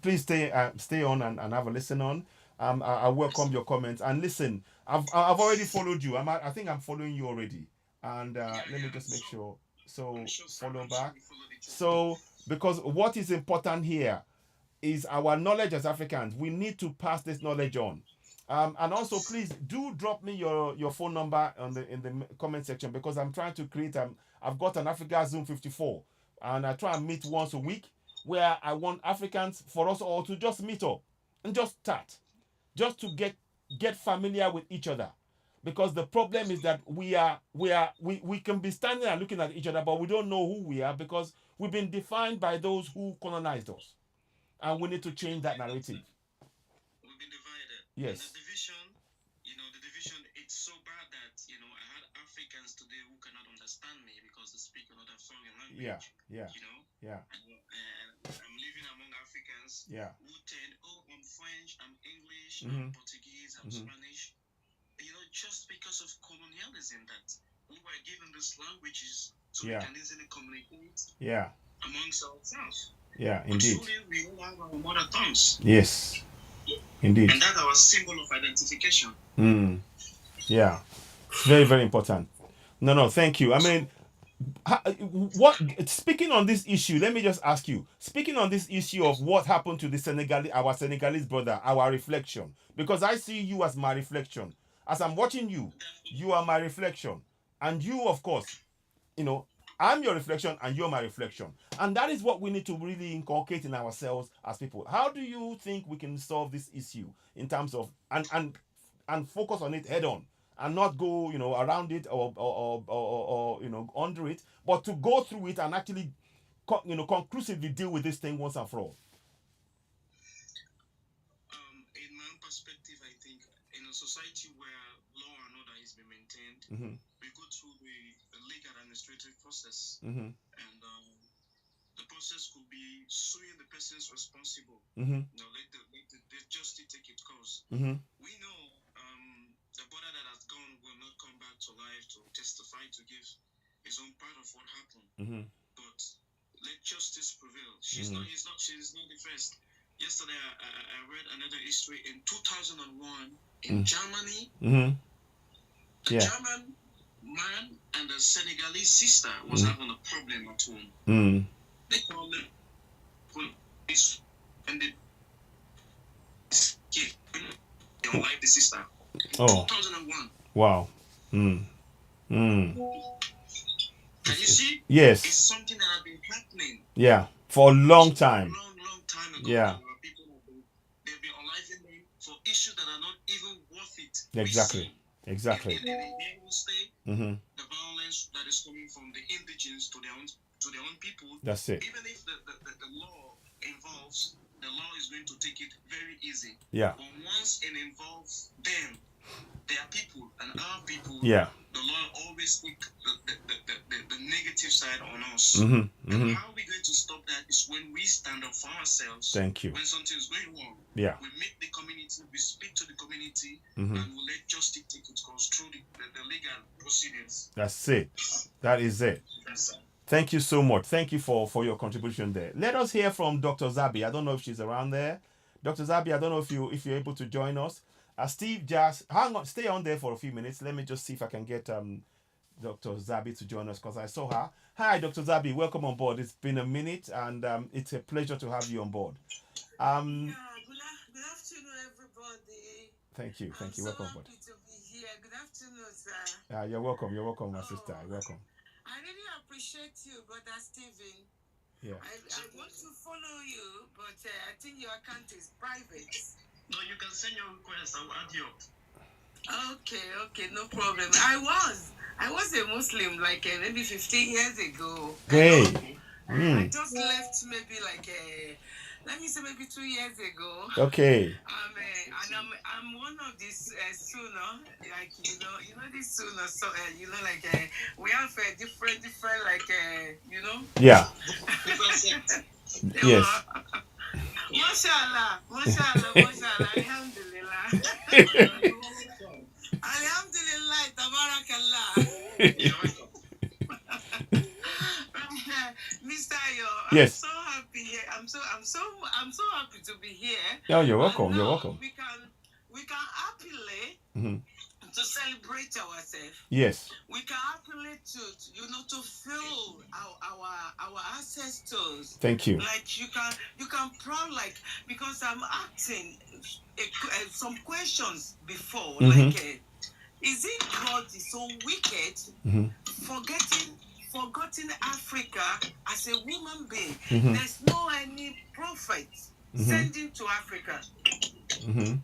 Please stay on and have a listen on. I welcome your comments and listen. I've already followed you. I think I'm following you already. And let me just make sure. So follow back. So because what is important here is our knowledge as Africans. We need to pass this knowledge on. And also, please do drop me your phone number in the comment section, because I'm trying to create. I've got an Africa Zoom 54, and I try and meet once a week, where I want Africans, for us all to just meet up and just start, just to get familiar with each other, because the problem is that we can be standing and looking at each other, but we don't know who we are, because we've been defined by those who colonized us, and we need to change that narrative. We've been divided. Yes. And the division, it's so bad that, I had Africans today who cannot understand me because they speak another foreign language. Yeah. And I'm living among Africans who tend, I'm French, I'm English, I'm Portuguese, I'm Spanish. Just because of colonialism, that we were given these languages so we can easily communicate amongst ourselves. Yeah, indeed. But truly, we all have our mother tongues. Yes, indeed. And that's our symbol of identification. Yeah, it's very, very important. No, thank you. I mean, speaking on this issue, let me just ask you, speaking on this issue of what happened to our Senegalese brother, our reflection, because I see you as my reflection. As I'm watching you, you are my reflection. And you, of course, I'm your reflection and you're my reflection. And that is what we need to really inculcate in ourselves as people. How do you think we can solve this issue in terms of, and focus on it head on, and not go, around it or under it, but to go through it and actually, conclusively deal with this thing once and for all? In my own perspective, I think in a society where law and order is being maintained, we go through the legal administrative process, and the process could be suing the persons responsible. Let the justice take its course. We know the brother that has gone will not come back to life to testify, to give his own part of what happened. But let justice prevail. She's not the first. Yesterday, I read another history in 2001 in Germany. A German man and a Senegalese sister was having a problem at home. They called the police and they unlike the sister. 2001. Wow. Can you see? Yes. It's something that has been happening. Yeah, for a long time. Long time ago. Yeah. They've been unliving them for issues that are not even worth it. Exactly. In the state, the violence that is coming from the indigenous to their own people. That's it. Even if the law involves, the law is going to take it very easy. Yeah. But once it involves them, their people and our people, the law always take the negative side on us. And how are we going to stop that is when we stand up for ourselves. Thank you. When something is going wrong, we meet the community, we speak to the community, and we let justice take its course through the legal proceedings. That's it. That is it. Thank you so much. Thank you for your contribution there. Let us hear from Dr. Zabi. I don't know if she's around there. Dr. Zabi, I don't know if you're able to join us. Steve, just hang on, stay on there for a few minutes. Let me just see if I can get Dr. Zabi to join us, because I saw her. Hi, Dr. Zabi, welcome on board. It's been a minute, and it's a pleasure to have you on board. Good afternoon, everybody. Thank you. I'm Welcome so on board. happy to be here. Good afternoon, sir. You're welcome, my sister. You're welcome. I really appreciate you, Brother Stephen. Yeah. I want to follow you, but I think your account is private. No, you can send your request. I'll add you up. Okay, no problem. I was a Muslim like maybe 15 years ago. Hey. I just left maybe like let me say maybe 2 years ago. Okay. And I'm one of these sooner, like you know this sooner. So like we have different like Yeah. Yes. Mashallah, mashallah, alhamdulillah. Alhamdulillah, tabarakallah. Mr. Ayo, I'm Yes. so happy. I'm so happy to be here. Oh, you're And welcome. You're now welcome. we can happily Mhm. to celebrate ourselves. Yes. We can happily to feel our ancestors. Thank you. Like you can proud like because I'm asking some questions before Mhm. like is it God is so wicked Mhm. forgetting Africa as a woman being? Mhm. There's no any prophet sending to Africa Mhm.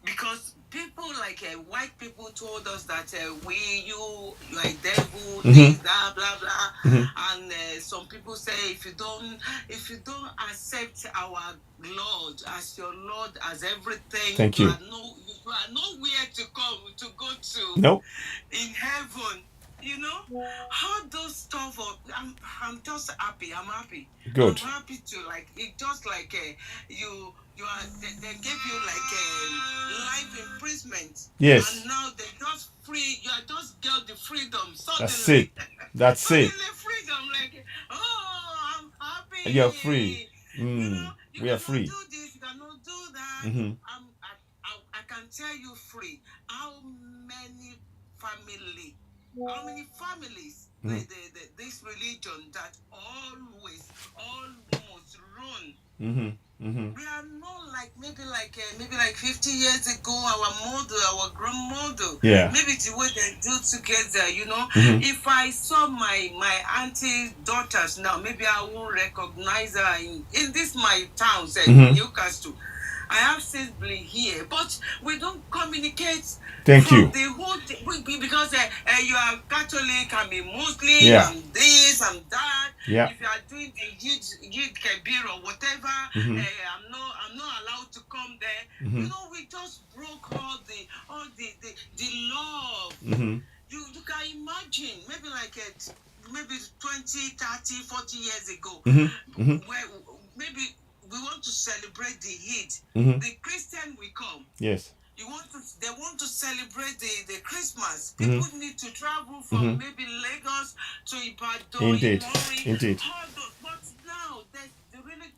because people like white people told us that you like devil this that blah blah and some people say if you don't accept our Lord as your Lord as everything Thank you. You are nowhere to come to go to Nope. in heaven. How those stuff I'm just happy. I'm happy. Good. I'm happy to like it just like you are they gave you like life imprisonment. Yes. And now they just free you are just get the freedom suddenly. That's it. That's suddenly it. freedom like oh I'm happy. You're free. You We are cannot free. do this, you cannot do that. I can tell you free. How many families this religion that almost run. We are not like maybe like 50 years ago our grandmother. Yeah. Maybe the way they do together. If I saw my auntie daughters now, maybe I won't recognize her in this my town, Newcastle. I have sibling here, but we don't communicate. Thank from you. The whole because you are Catholic, I'm a Muslim, Yeah. I'm this, I'm that. Yeah. If you are doing the Yid Kabir or whatever, I'm not allowed to come there. We just broke all the love. You can imagine maybe like maybe 20, 30, 40 years ago, where maybe we want to celebrate the Eid. The Christian will come. Yes. They want to celebrate the Christmas. People need to travel from maybe Lagos to Ibadan. Indeed. Imori, Indeed. but now the religion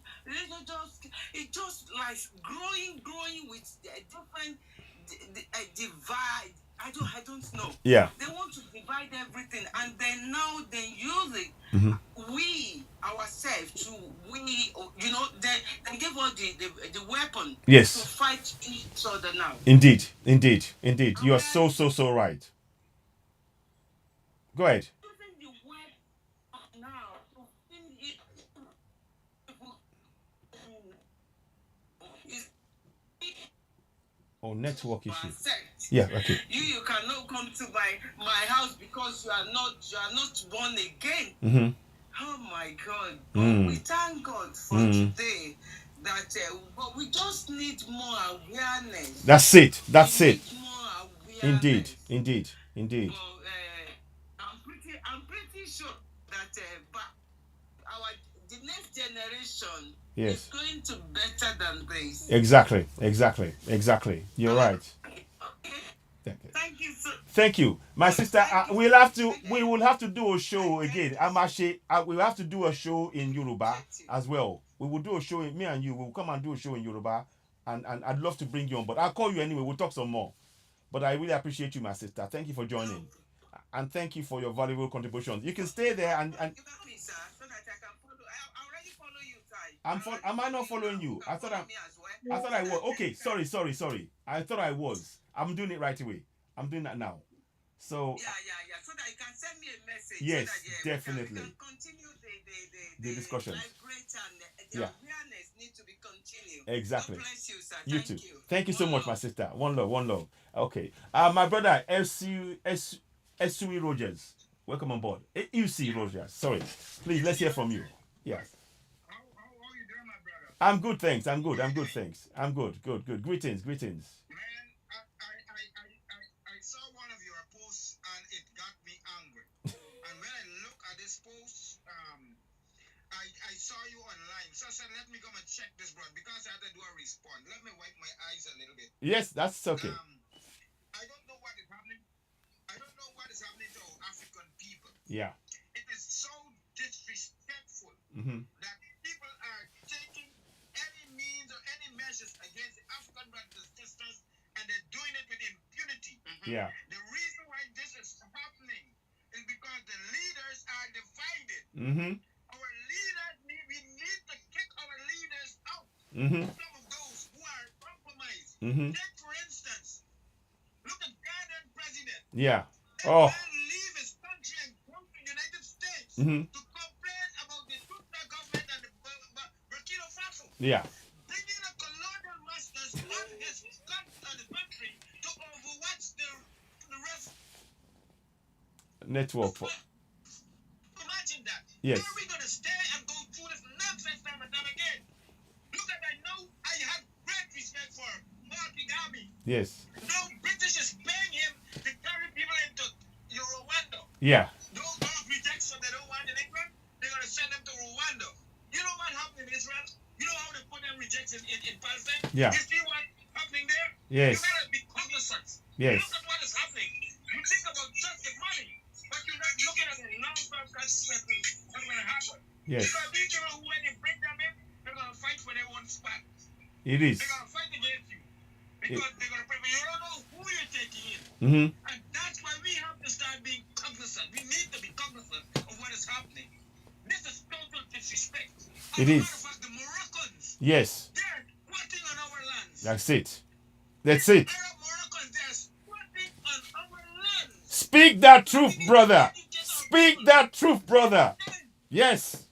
just like growing with a different divide. I don't know. Yeah. They want to divide everything, and then now they use it. We ourselves they give us the weapon. Yes. To fight each other now. Indeed. You are so right. Go ahead. Using the weapon now to finish is Oh, network issue. accept. Yeah. Okay. You cannot come to my house because you are not born again. Oh my God! But we thank God for today that but we just need more awareness. That's it. We need more awareness. Indeed. But I'm pretty sure that the next generation is going to better than this. Exactly. You're right. Okay. Thank you so. Thank you, my sister. We will have to do a show again. We'll have to do a show in Yoruba as well. We will do a show. Me and you will come and do a show in Yoruba, and I'd love to bring you on. But I'll call you anyway. We'll talk some more. But I really appreciate you, my sister. Thank you for joining, and thank you for your valuable contributions. You can stay there and. You got me, sir, so that I can follow. I already follow you, Ty. Am I not following you? I thought I was. Okay, sorry. I thought I was. I'm doing it right away. I'm doing that now. So. Yeah. So that you can send me a message. Yes, so that, definitely. We can continue the discussion. The awareness needs to be continued. Exactly. God bless you, sir. You Thank too. you. Thank you so much, my sister. One love. Okay. My brother, Esui Rogers. Welcome on board. You see, Roger. Sorry. Please, let's hear from you. Yes. How are you doing, my brother? I'm good, thanks. I'm good. Thanks. I'm good. Greetings. Man, I saw one of your posts and it got me angry. And when I look at this post, I saw you online. So I said, let me come and check this, bro, because I had to do a response. Let me wipe my eyes a little bit. Yes, that's okay. I don't know what is happening. I don't know what is happening to our African people. Yeah. It is so disrespectful that people are taking any means or any measures against the African brothers and sisters, and they're doing it with impunity. Yeah. The reason why this is happening is because the leaders are divided. Our leaders, we need to kick our leaders out. Some of those who are compromised. Take, for instance, look at Ghanaian president. Yeah. That man leave his country and come to the United States to complain about the Tutsi government and the Burkina Faso. Yeah. Bringing the colonial masters on his country to overwatch the rest. Network. Imagine that. Yes. Where are we going to stay and go through this nonsense time and time again? Look at, I know I had great respect for Mark Kagame. Yes. Now British is paying him to carry people into Rwanda. Yeah. Those rejects that they don't want in England, they're going to send them to Rwanda. You know what happened in Israel? You know how they put them rejects in Palestine? Yeah. You see what happening there? Yes. You got to be cognizant. Yes. Look at what is happening. You think about just the money, but you're not looking at the long-term consequences. What's going to happen? Yes. Because these people, who, when you bring them in, they're going to fight for their own spot. It is. They're going to fight against you. Because they're going to pray, you don't know who you're taking in. And that's why we have to start being cognizant. We need to be cognizant of what is happening. This is total disrespect. It is. Matter of fact, the Moroccans, Yes. they're squatting on our lands. That's it. That's it. Arab Moroccans, they're squatting on our lands. Speak that truth, brother. Speak that truth, brother. Yes.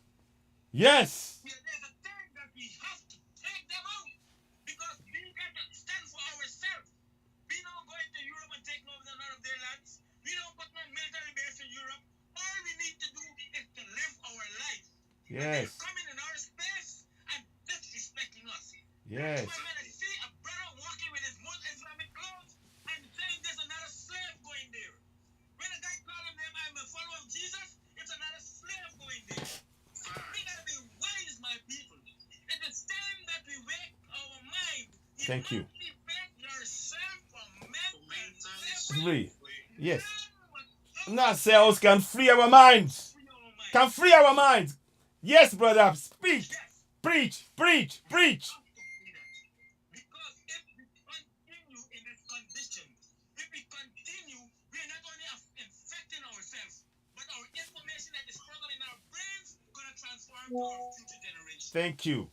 Yes. There's a time that we have to take them out because we got to stand for ourselves. We don't go into Europe and take over none of their lands. We don't put no military base in Europe. All we need to do is to live our life. Yes. They're coming in our space and disrespecting us. Yes. That's why when I see a brother walking with his Islamic clothes and saying there's another slave going there. When a guy calling them, I'm a follower of Jesus, it's another slave going there. We gotta be wise, my people. It is time that we wake our mind. Thank you. Emancipate yourself from mental Free. Yes. Not Not cells can free our minds. Can free our minds. Yes, brother. Speak. Preach. Preach. Preach. Because if we continue in this condition, if we continue, we are not only infecting ourselves, but our information that is struggling in our brains going to transform to our future generation. Thank you.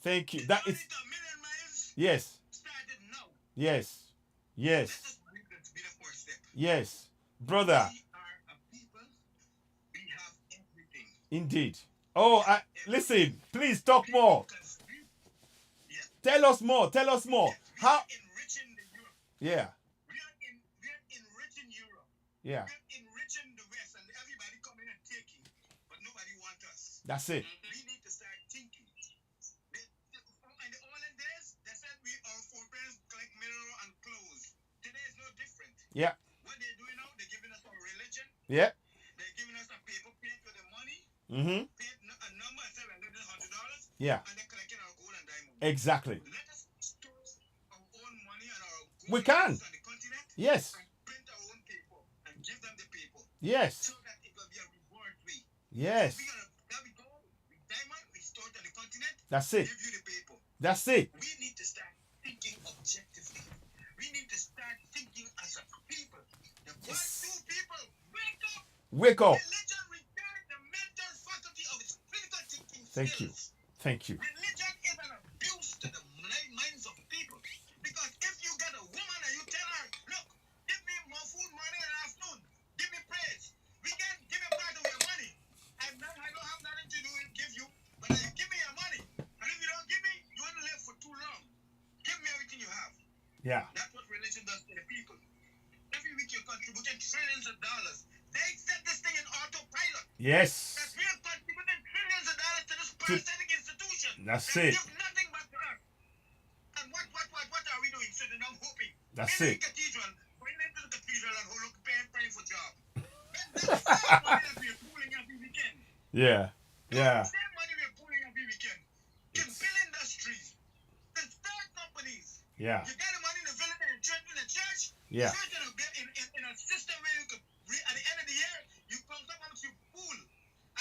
Thank you. That is. A million miles Yes. started now. Yes. Yes. Let us believe that to be the first step. Yes. Brother. We are a people. We have everything. Indeed. Oh, listen. Please talk more. Tell us more. Tell us more. How? Enriching the Europe. Yeah. We are enriching Europe. Yeah. We're enriching the West, and everybody coming and taking, but nobody wants us. That's it. We need to start thinking. In the olden days, they said our forebears collect mineral and clothes. Today is no different. Yeah. What they're doing now, they're giving us our religion. Yeah. They're giving us a paper plate with the money. Paid a number and said we're living $100. Yeah. And they're collecting our gold and diamond. Exactly. Let us store our own money and our gold We can. on the continent. Yes. And print our own paper and give them the paper. Yes. So that it will be a reward way. Yes. We're gonna that we gold, we diamond, we store it on the continent. That's it. Give you the paper. That's it. We need to start thinking objectively. We need to start thinking as a people. The one, two people, wake up. Wake up. Religion return the mental faculty of its critical thinking Thank you. skills. Thank you. Religion is an abuse to the minds of people. Because if you get a woman and you tell her, look, give me more food morning and afternoon, give me praise. We can give me part of your money. I don't have nothing to do with give you, but you give me your money. And if you don't give me, you won't live for too long. Give me everything you have. Yeah. That's what religion does to the people. Every week you're contributing trillions of dollars. They set this thing in autopilot. That Yes. we have contributed trillions of dollars to this parasitic institution. That's that it. gives nothing back to us. And what are we doing? Sitting down hoping. That's In it. the cathedral, going into the cathedral and praying for job. That's the same money that we are pooling every weekend. Yeah. Yeah. The same money we are pooling every weekend. Can build industries. Can start companies. Yeah. You got the money in the village and in the church. Yeah. Church in a system where you could, at the end of the year, you come up with your pool.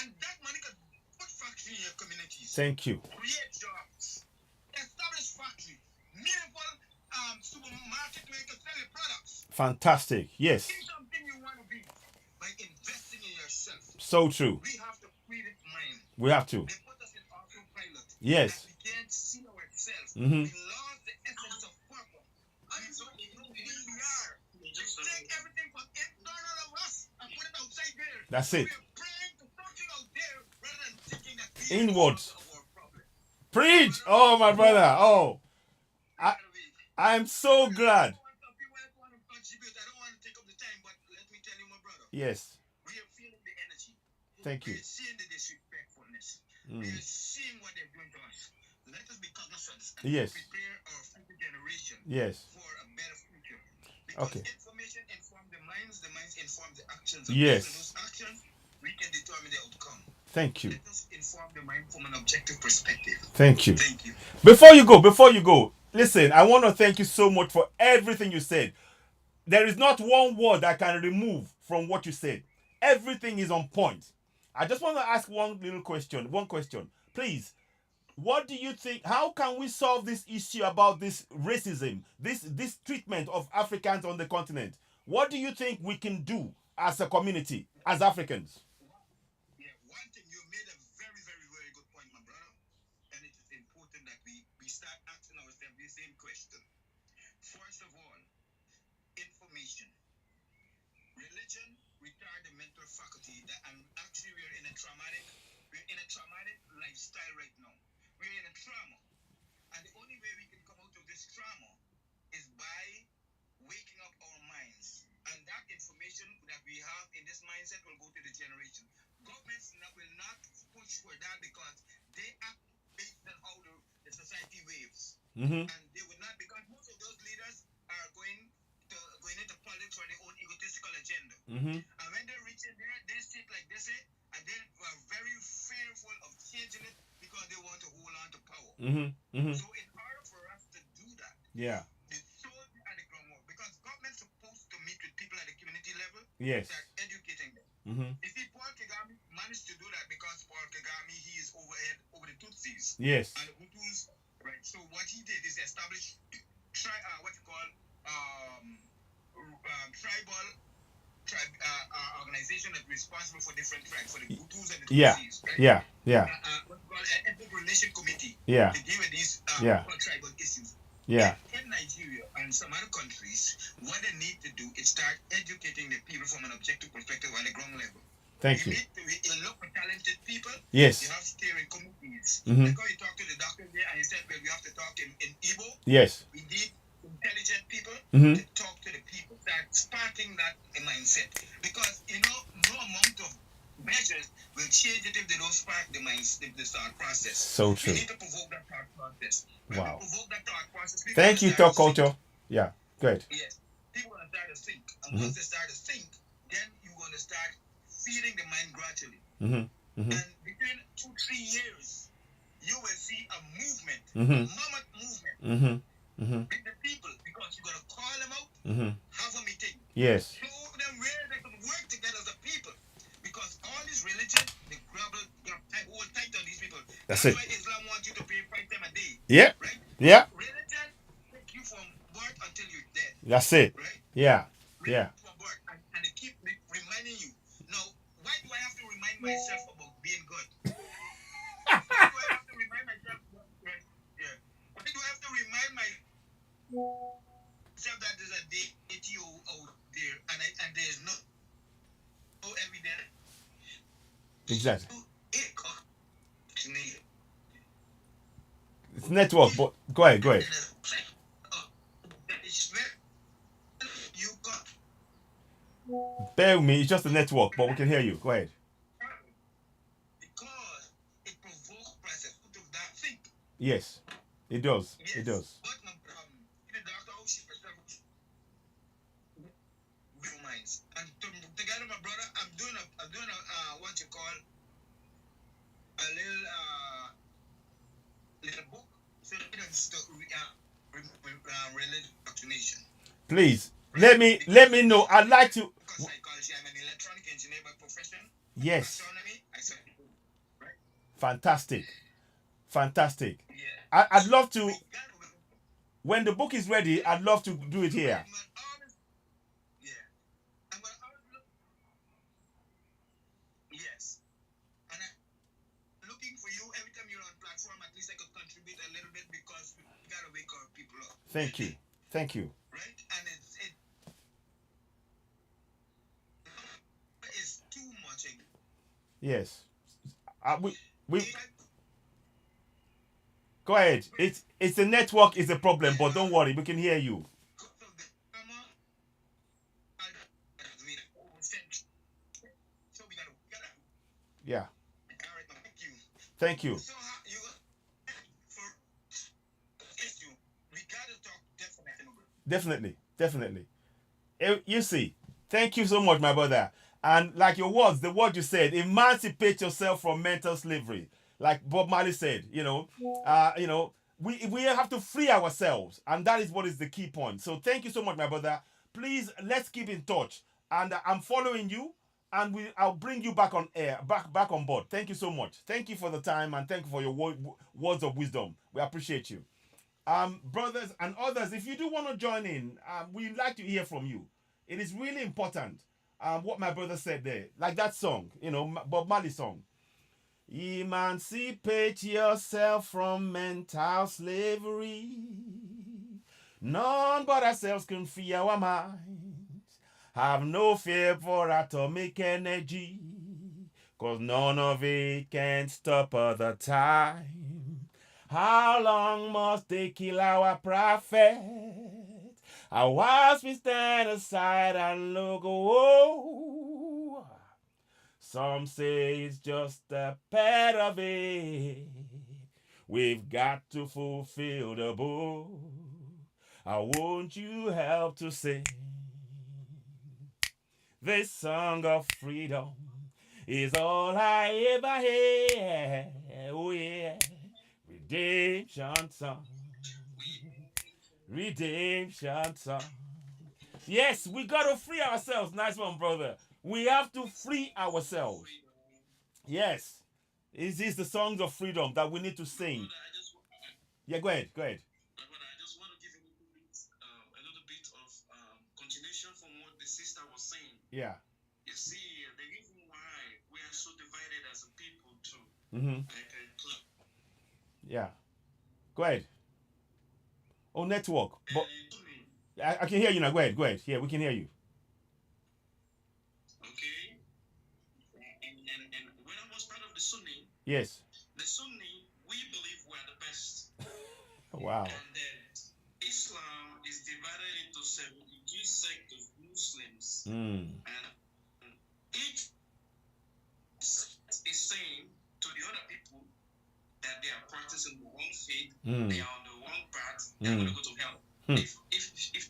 And that money could put factory in your communities. Thank you. Create jobs. Establish factory. Meaningful supermarket where you can sell your products. Fantastic. Yes. Be something you want to be by investing in yourself. So true. We have to free this mind. We have to. They put us in autopilot. Yes. And we can't see ourselves. Mhm. We lost the essence of purpose. And so we know who we are. Just take everything from internal of us and put it outside there. That's So it. we are praying to something out there rather than thinking that we Inwards. are our problem. Preach. Oh, my brother. Oh, I I'm so glad. don't want to contribute. I don't want to take up the time, but let me tell you, my brother. Yes. We are feeling the energy. Thank you. We are seeing the disrespectfulness. We Mm. are seeing what they're doing to us. Let us be cognizant and Yes. prepare our future generation Yes. for a better future. Because Okay. information informs the minds inform the actions. Yes. Based on those actions, we can determine the outcome. Thank you. Let us inform the mind from an objective perspective. Thank you. Thank you. Before you go, listen, I want to thank you so much for everything you said. There is not one word I can remove from what you said. Everything is on point. I just want to ask one question. Please, what do you think? How can we solve this issue about this racism, this treatment of Africans on the continent? What do you think we can do as a community, as Africans? Yeah, one thing, you made a very, very, very good point, my brother. And it is important that we start asking ourselves the same question. First of all, information. Religion retard the mental faculty and actually we're in a traumatic lifestyle right now. We're in a trauma. And the only way we can come out of this trauma is by waking up our minds. And that information that we have in this mindset will go to the generation. Governments will not push for that because they act based on how the society waves. Mm-hmm. And they would not, because most of those leaders are going into politics for their own egotistical agenda. Mm-hmm. And when they reach in there, they sit like they say, and they are very fearful of changing it because they want to hold on to power. Mm-hmm. Mm-hmm. So in order for us to do that, Yeah. the soldiers and the groundwork, because government's supposed to meet with people at the community level, Yes. start educating them. Mm-hmm. You see, Paul Kagame managed to do that because Paul Kagame, he is overhead over the Tutsis Yes. and the Hutus, right? So what he did is establish tribal organization that's responsible for different tribes, for the Hutus and the Yeah. Tutsis, right? Yeah. Yeah. What's called an ethnic relation committee Yeah. to deal with these Yeah. tribal issues. Yeah. In Nigeria and some other countries, what they need to do is start educating the people from an objective perspective on the ground level. Thank you. You look for talented people. Yes. You have steering committees. Mhm. Like how you talk to the doctor there and he said, well, we have to talk in Igbo. Yes. We need intelligent people Mhm. to talk to the people. Start sparking that mindset. Because, no amount of measures will change it if they don't spark the thought process. So true. We need to provoke that thought process. When Wow. we provoke that thought process, people Thank you, start Talk to think. Culture. Yeah. Good. Yes. People are going to start to think. And Mhm. once they start to think, then you're going to start feeding the mind gradually. Mm-hmm. Mm-hmm. And between 2-3 years, you will see a movement, Mhm. a mammoth movement Mm-hmm. Mm-hmm. with the people because you're going to call them out, Mm-hmm. have a meeting, Yes. show them where they can work together as a people. Because all this religion, they hold tight on these people. That's it. why Islam wants you to pray 5 times a day, Yeah. right? Yeah. Religion take you from birth until you're dead, That's it. right? Yeah. Yeah. From birth, and they keep reminding you. Now, why do I have to remind myself about being good? Why do I have to remind myself? Yeah. Why do I have to remind myself that there's a deity out there, and there's no evidence? Exactly. It's network, but go ahead. It's where you got Bear with me, it's just the network, but we can hear you. Go ahead. Because it provokes prices out of that thing. Yes, it does. Yes. It does. But in the doctor, she prescribed minds. And together, my brother, I'm doing a what you call a little book, so it's related vaccination. Please let me know. I'd like to. Because psychology, I'm an electronic engineer by profession. Yes. Astronomy, I said, right? Fantastic. Fantastic. Yeah. I'd love to. When the book is ready, I'd love to do it here. Yeah. I'm gonna always look. Yes. And I'm looking for you every time you're on platform. At least I could contribute a little bit because we gotta wake our people up. Thank you. Thank you. Right? And it's too much. Yes. We go ahead. It's the network is the problem, but don't worry, we can hear you. Yeah. Thank you. Definitely. Definitely. You see, thank you so much, my brother. And like your words, the word you said, emancipate yourself from mental slavery. Like Bob Marley said, we have to free ourselves, and that is what is the key point. So thank you so much, my brother. Please let's keep in touch, and I'm following you, and I'll bring you back on air, back on board. Thank you so much. Thank you for the time, and thank you for your words of wisdom. We appreciate you. Brothers and others, if you do want to join in, we'd like to hear from you. It is really important. What my brother said there, like that song, Bob Marley song. Emancipate yourself from mental slavery. None but ourselves can free our minds. Have no fear for atomic energy, 'cause none of it can stop other time. How long must they kill our prophets? Whilst we stand aside and look, oh, some say it's just a part of it. We've got to fulfill the book. Won't you help to sing this song of freedom? Is all I ever had. Oh yeah, redemption song. Redemption song. Yes, we got to free ourselves. Nice one, brother. We have to free ourselves. Yes. It is the songs of freedom that we need to sing. Yeah, go ahead. Go ahead. But I just want to give a little bit of continuation from what the sister was saying. Yeah. You see, the reason why we are so divided as a people too. Mm-hmm. Yeah. Go ahead. Oh, network. But I can hear you now. Go ahead. Go ahead. Yeah, we can hear you. Okay. And when I was part of the Sunni, yes. The Sunni, we believe we are the best. Wow. And then Islam is divided into 72 sects of Muslims. And each is saying to the other people that they are practicing the wrong faith, they are on the wrong path, they are going to go to hell. If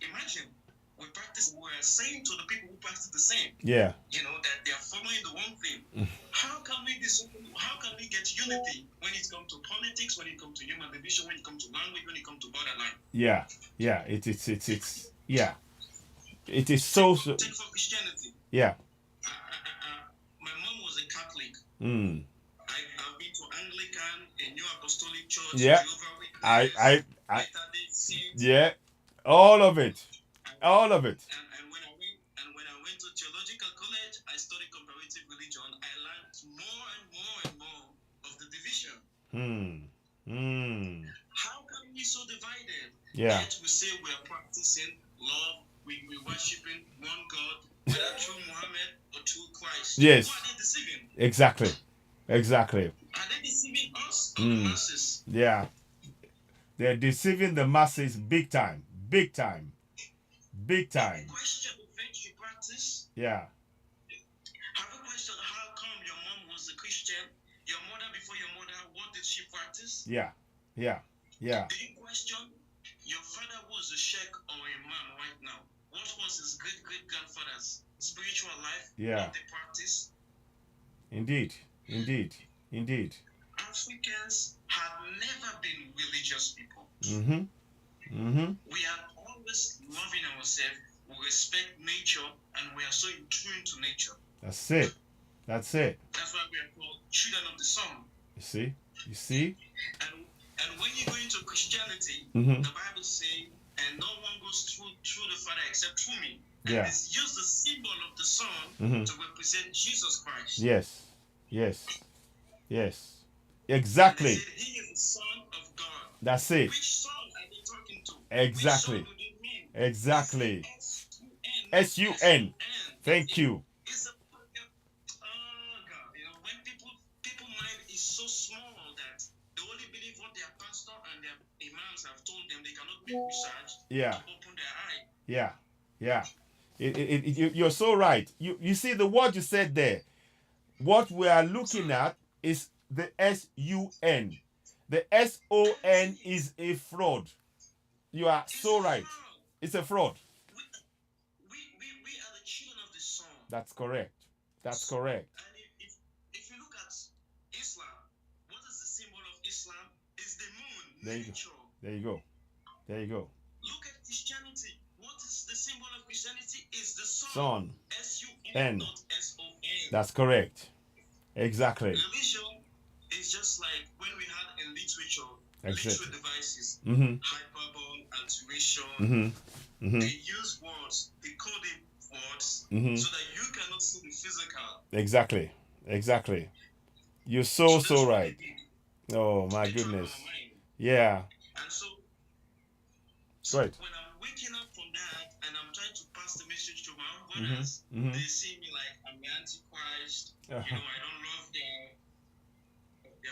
imagine we are saying to the people who practice the same, that they are following the wrong thing. How can we get unity when it comes to politics, when it comes to human division, when it comes to language, when it comes to borderline? It's it is so. Take for Christianity. Yeah. My mom was a Catholic. I've been to Anglican, a New Apostolic Church. Yeah. Yeah. All of it. All of it. And when I went to theological college, I studied comparative religion. I learned more and more of the division. How come we so divided? Yeah. Yet we say we are practicing love. We worshiping one God, whether through Muhammad or through Christ. Yes. Who are they deceiving? Exactly. Are they deceiving us or the masses? Yeah. They're deceiving the masses big time. Big time. Question the faith you practice. Yeah. she practiced? Yeah. Yeah. Yeah. Do you question your father was a sheikh or a man right now? What was his great grandfather's spiritual life? Yeah. What they practice? Indeed. Indeed. Indeed. Africans have never been religious people. Mm-hmm. Mm-hmm. We are always loving ourselves. We respect nature, and we are so in tune to nature. That's it. That's it. That's why we are called children of the sun. You see? You see? And when you go into Christianity, Mm-hmm. the Bible says, and no one goes through the Father except through me. And Yeah. it's used the symbol of the sun Mm-hmm. to represent Jesus Christ. Yes. Yes. Yes. And Exactly. they said he is the Son of God. That's it. Which son are they talking to? Exactly. Which son would it mean? Exactly. S-U-N. S-U-N. Thank you. It's a oh God, you know, when people mind is so small that they only believe what their pastor and their imams have told them. They cannot make research Yeah. to open their eye. Yeah. Yeah. You're so right. You see the word you said there. What we are looking at is the S-U-N. The S-O-N is a fraud. You are so right. It's a fraud. We are the children of the sun. That's correct. That's correct. And if you look at Islam, what is the symbol of Islam? It's the moon, There you go. nature. There you go. There you go. Look at Christianity. What is the symbol of Christianity? Is the sun. Son. S-U-N, not S-O-N. That's correct. Exactly. Religion is just like when we had in literature, Exactly. literary devices, Mm-hmm. hyperbole, alliteration. Mm-hmm. Mm-hmm. They use words, they code words, Mm-hmm. so that you cannot see the physical. Exactly. Exactly. You're so that's what right. they did. Oh my They trapped goodness. our mind. Yeah. And so Right. when I'm waking up from that and I'm trying to pass the message to my own Mm-hmm. brothers, Mm-hmm. they see me like I'm the Antichrist. Uh-huh. You know, I don't love their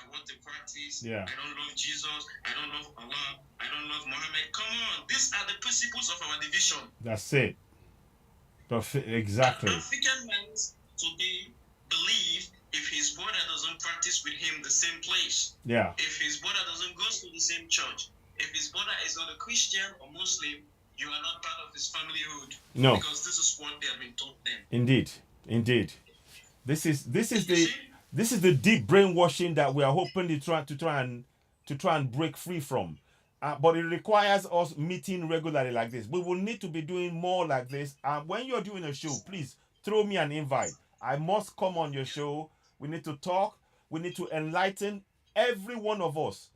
what they practice. Yeah. I don't love Jesus. I don't love Allah. I don't love Muhammad. Come on, these are the principles of our division. That's it. Exactly. African men today believe if his brother doesn't practice with him the same place, Yeah. if his brother doesn't go to the same church, if his brother is not a Christian or Muslim, you are not part of his familyhood. No. Because this is what they have been taught them. Indeed. Indeed. This is You see? the deep brainwashing that we are hoping to try and break free from. But it requires us meeting regularly like this. We will need to be doing more like this. When you're doing a show, please throw me an invite. I must come on your show. We need to talk. We need to enlighten every one of us.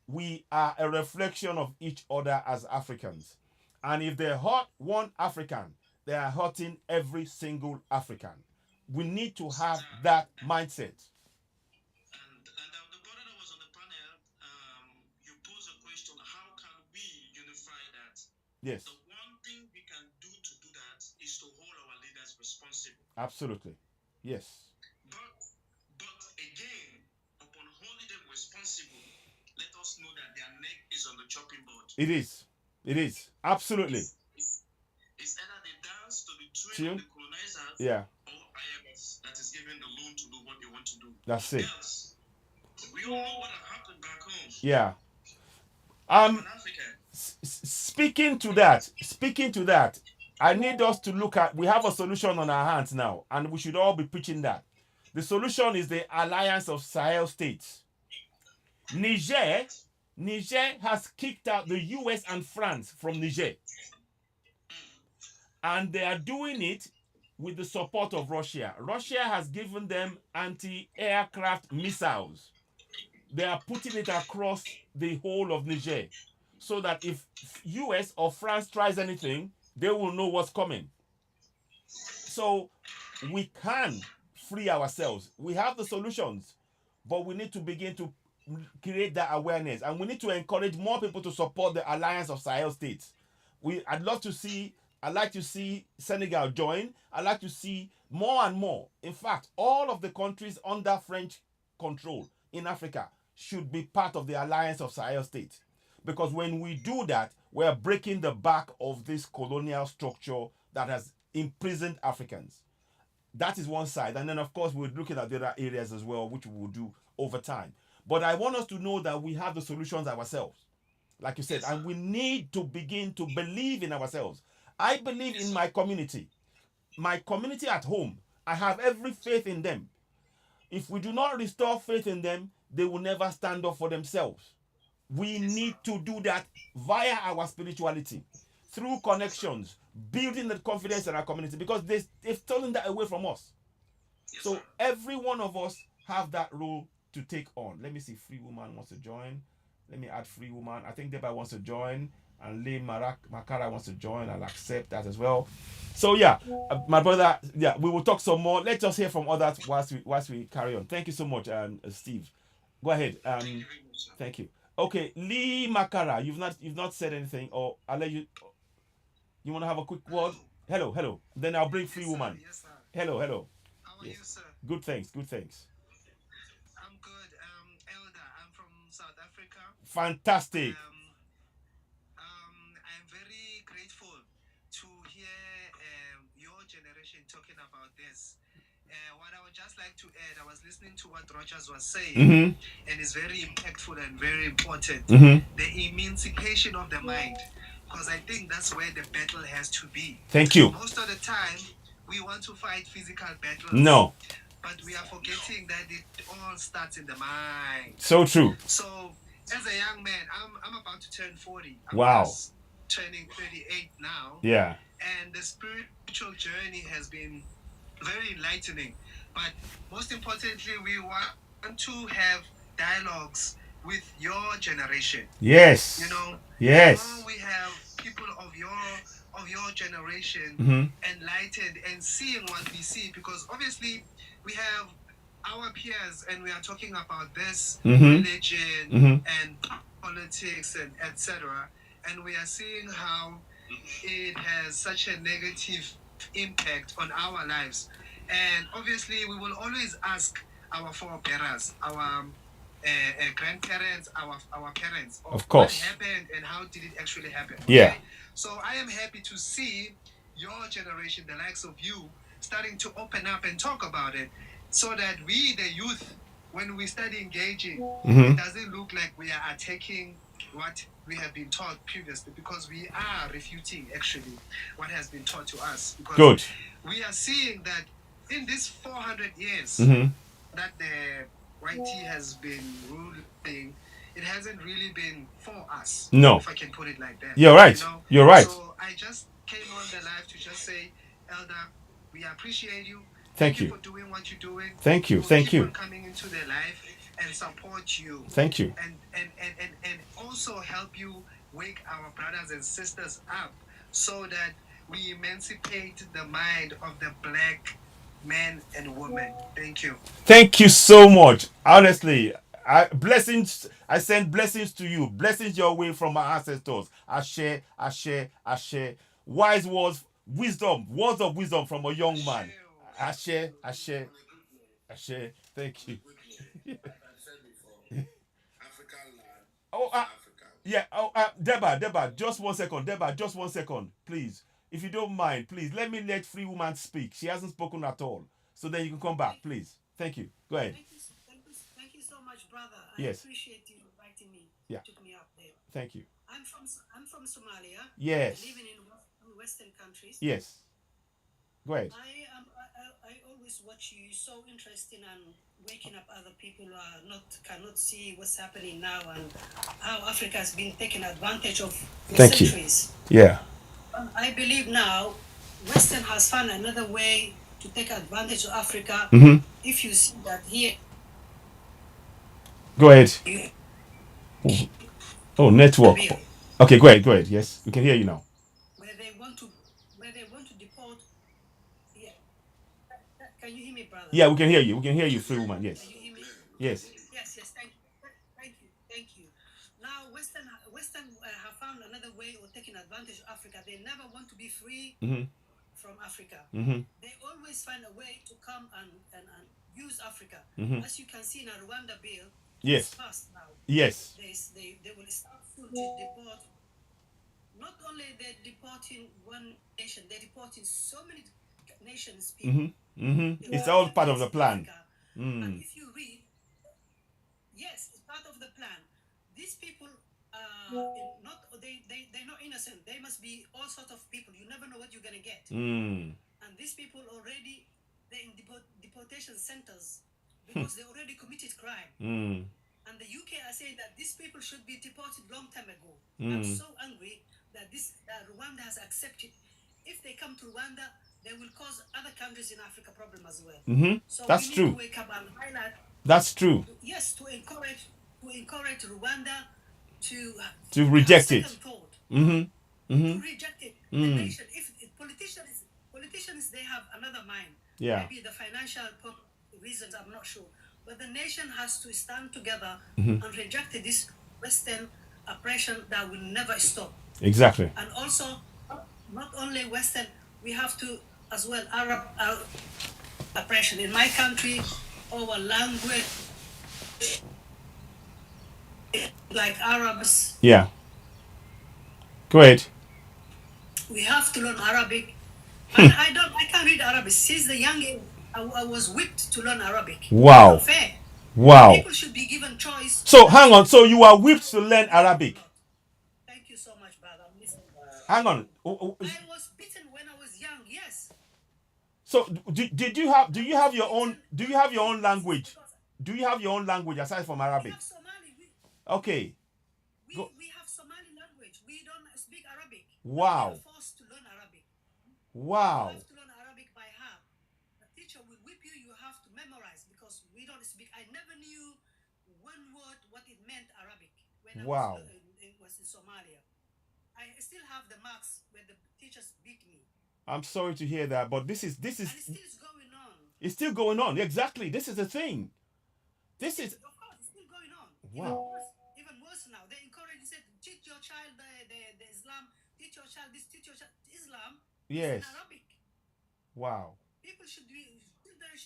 We are a reflection of each other as Africans. And if they hurt one African, they are hurting every single African. We need to have that mindset. And the brother that was on the panel, you posed a question, how can we unify that? Yes, The one thing we can do to do that is to hold our leaders responsible. absolutely. Yes. But again, upon holding them responsible, let us know that their neck is on the chopping board. It is. It is. Absolutely. It's either they dance to the tune of the colonizers, Yeah. or IMF that is giving the loan to do what they want to do. That's it. Else, we all know what happened back home. Yeah. In Africa. Speaking to that, I need us to look at, we have a solution on our hands now, and we should all be preaching that. The solution is the Alliance of Sahel States. Niger has kicked out the US and France from Niger. And they are doing it with the support of Russia. Russia has given them anti-aircraft missiles. They are putting it across the whole of Niger, so that if US or France tries anything, they will know what's coming. So we can free ourselves. We have the solutions, but we need to begin to create that awareness, and we need to encourage more people to support the Alliance of Sahel States. I'd like to see Senegal join. I'd like to see more and more. In fact, all of the countries under French control in Africa should be part of the Alliance of Sahel States. Because when we do that, we're breaking the back of this colonial structure that has imprisoned Africans. That is one side. And then, of course, we're looking at the other areas as well, which we will do over time. But I want us to know that we have the solutions ourselves, like you said, Yes, and sir. we need to begin to believe in ourselves. I believe in my community at home. I have every faith in them. If we do not restore faith in them, they will never stand up for themselves. We Yes, sir. need to do that via our spirituality, through Yes, sir. connections, building the confidence in our community, because they've stolen that away from us. Yes, sir. So every one of us have that role to take on. Let me see. Free Woman wants to join. Let me add Free Woman. I think Deba wants to join, and Lee Makara wants to join. I'll accept that as well. So yeah, my brother. Yeah, we will talk some more. Let's just hear from others whilst we carry on. Thank you so much, Steve. Go ahead. Thank you very much, sir. Thank you. Okay, Lee Makara, you've not said anything, or I'll let you. You want to have a quick word? Hello. Then I'll bring Free Yes, sir. Woman. Yes, sir. Hello. How are Yes. you, sir? Good, thanks. I'm good. Elder, I'm from South Africa. Fantastic. I'm very grateful to hear your generation talking about this. What I would just like to add, I was listening to what Rogers was saying, and it's very impactful and very important. The emancipation of the mind, because I think that's where the battle has to be. Thank you. Most of the time, we want to fight physical battles. No. But we are forgetting that it all starts in the mind. So true. So, as a young man, I'm about to turn 40. I'm Wow. just turning 38 now. Yeah. And the spiritual journey has been very enlightening. But most importantly, we want to have dialogues with your generation. Yes. You know, Yes. now we have people of your generation enlightened and seeing what we see, because obviously we have our peers and we are talking about this religion and politics and etc. And we are seeing how it has such a negative impact on our lives. And obviously we will always ask our forebearers, our grandparents, our parents, of course, what happened and how did it actually happen. Okay? Yeah. So I am happy to see your generation, the likes of you, starting to open up and talk about it, so that we, the youth, when we start engaging, it doesn't look like we are attacking what we have been taught previously, because we are refuting actually what has been taught to us. Because Good. we are seeing that in these 400 years that the YT has been ruling, it hasn't really been for us. No. If I can put it like that. You're right. You know? You're right. So I just came on the live to just say, Elder, we appreciate you. Thank you for doing what you're doing. Thank you. We'll Thank keep you. on coming into their life and support you. Thank you. And also help you wake our brothers and sisters up, so that we emancipate the mind of the black man and woman. Thank you. Thank you so much. Honestly, I send blessings to you. Blessings your way from my ancestors. Ashe. Wise words, words of wisdom from a young man. Ashe. Thank you. Like I said before, African land. Oh, Africa. yeah. Oh, Deba, just 1 second. Deba, just 1 second, please. If you don't mind, please let me let Free Woman speak. She hasn't spoken at all. So then you can come back, please. Thank you. Go ahead. Thank you so much, brother. Yes. I appreciate you inviting me. Yeah. Took me up there. Thank you. I'm from Somalia. Yes. Living in Western countries. Yes. Go ahead. I always watch you. So interesting and waking up other people who are cannot see what's happening now and how Africa has been taken advantage of for Thank you. centuries. Yeah. I believe now Western has found another way to take advantage of Africa. If you see that here. Go ahead. Oh, network. Okay, go ahead. Yes, we can hear you now. Where they want to deport. Yeah. Can you hear me, brother? Yeah, we can hear you. We can hear you, Free Woman. Yes. Can you hear me? Yes. Yes. Thank you. Now, Western have found another way of taking advantage of Africa. They never want to be free from Africa. They always find a way to come and use Africa. As you can see in a Rwanda bill, Yes. it's passed now. Yes. They will start to deport. Not only they're deporting one nation, they're deporting so many nations. People. It's all part of the plan. And if you read, yes, they're not innocent. They must be all sorts of people. You never know what you're gonna get. Mm. And these people already they're in deportation centers because they already committed crime. Mm. And the UK are saying that these people should be deported long time ago. I'm so angry that Rwanda has accepted. If they come to Rwanda, they will cause other countries in Africa problem as well. Mm-hmm. So That's we need true. to wake up and highlight. That's true. Yes, to encourage Rwanda To reject have it. second thought, Mm-hmm. Mm-hmm. to reject it. The nation, if politicians, they have another mind. Yeah. Maybe the financial reasons, I'm not sure. But the nation has to stand together Mm-hmm. and reject this Western oppression that will never stop. Exactly. And also, not only Western, we have to as well Arab oppression. In my country, our language, like Arabs, Yeah. Go ahead. we have to learn Arabic. And I can't read Arabic. Since the young age, I was whipped to learn Arabic. Wow. Not fair. Wow. People should be given choice. So hang on. So you are whipped to learn Arabic. Thank you so much, brother. Hang on. I was beaten when I was young. Yes. So did you have? Do you have your own? Do you have your own language? Do you have your own language aside from We Arabic? have Somali. Okay. We have Somali language. We don't speak Arabic. Wow. We are forced to learn Arabic. Wow. You have to learn Arabic by heart. The teacher will whip you. You have to memorize because we don't speak. I never knew one word what it meant Arabic when Wow. I was in Somalia. I still have the marks where the teachers beat me. I'm sorry to hear that, but this is And it still is going on. it's still going on. Exactly. This is the thing. This is Of course, it's still going on. wow. Even worse now. They encourage, they said, teach your child the Islam, teach your child this, teach your child Islam. Yes. In Arabic. Wow. People should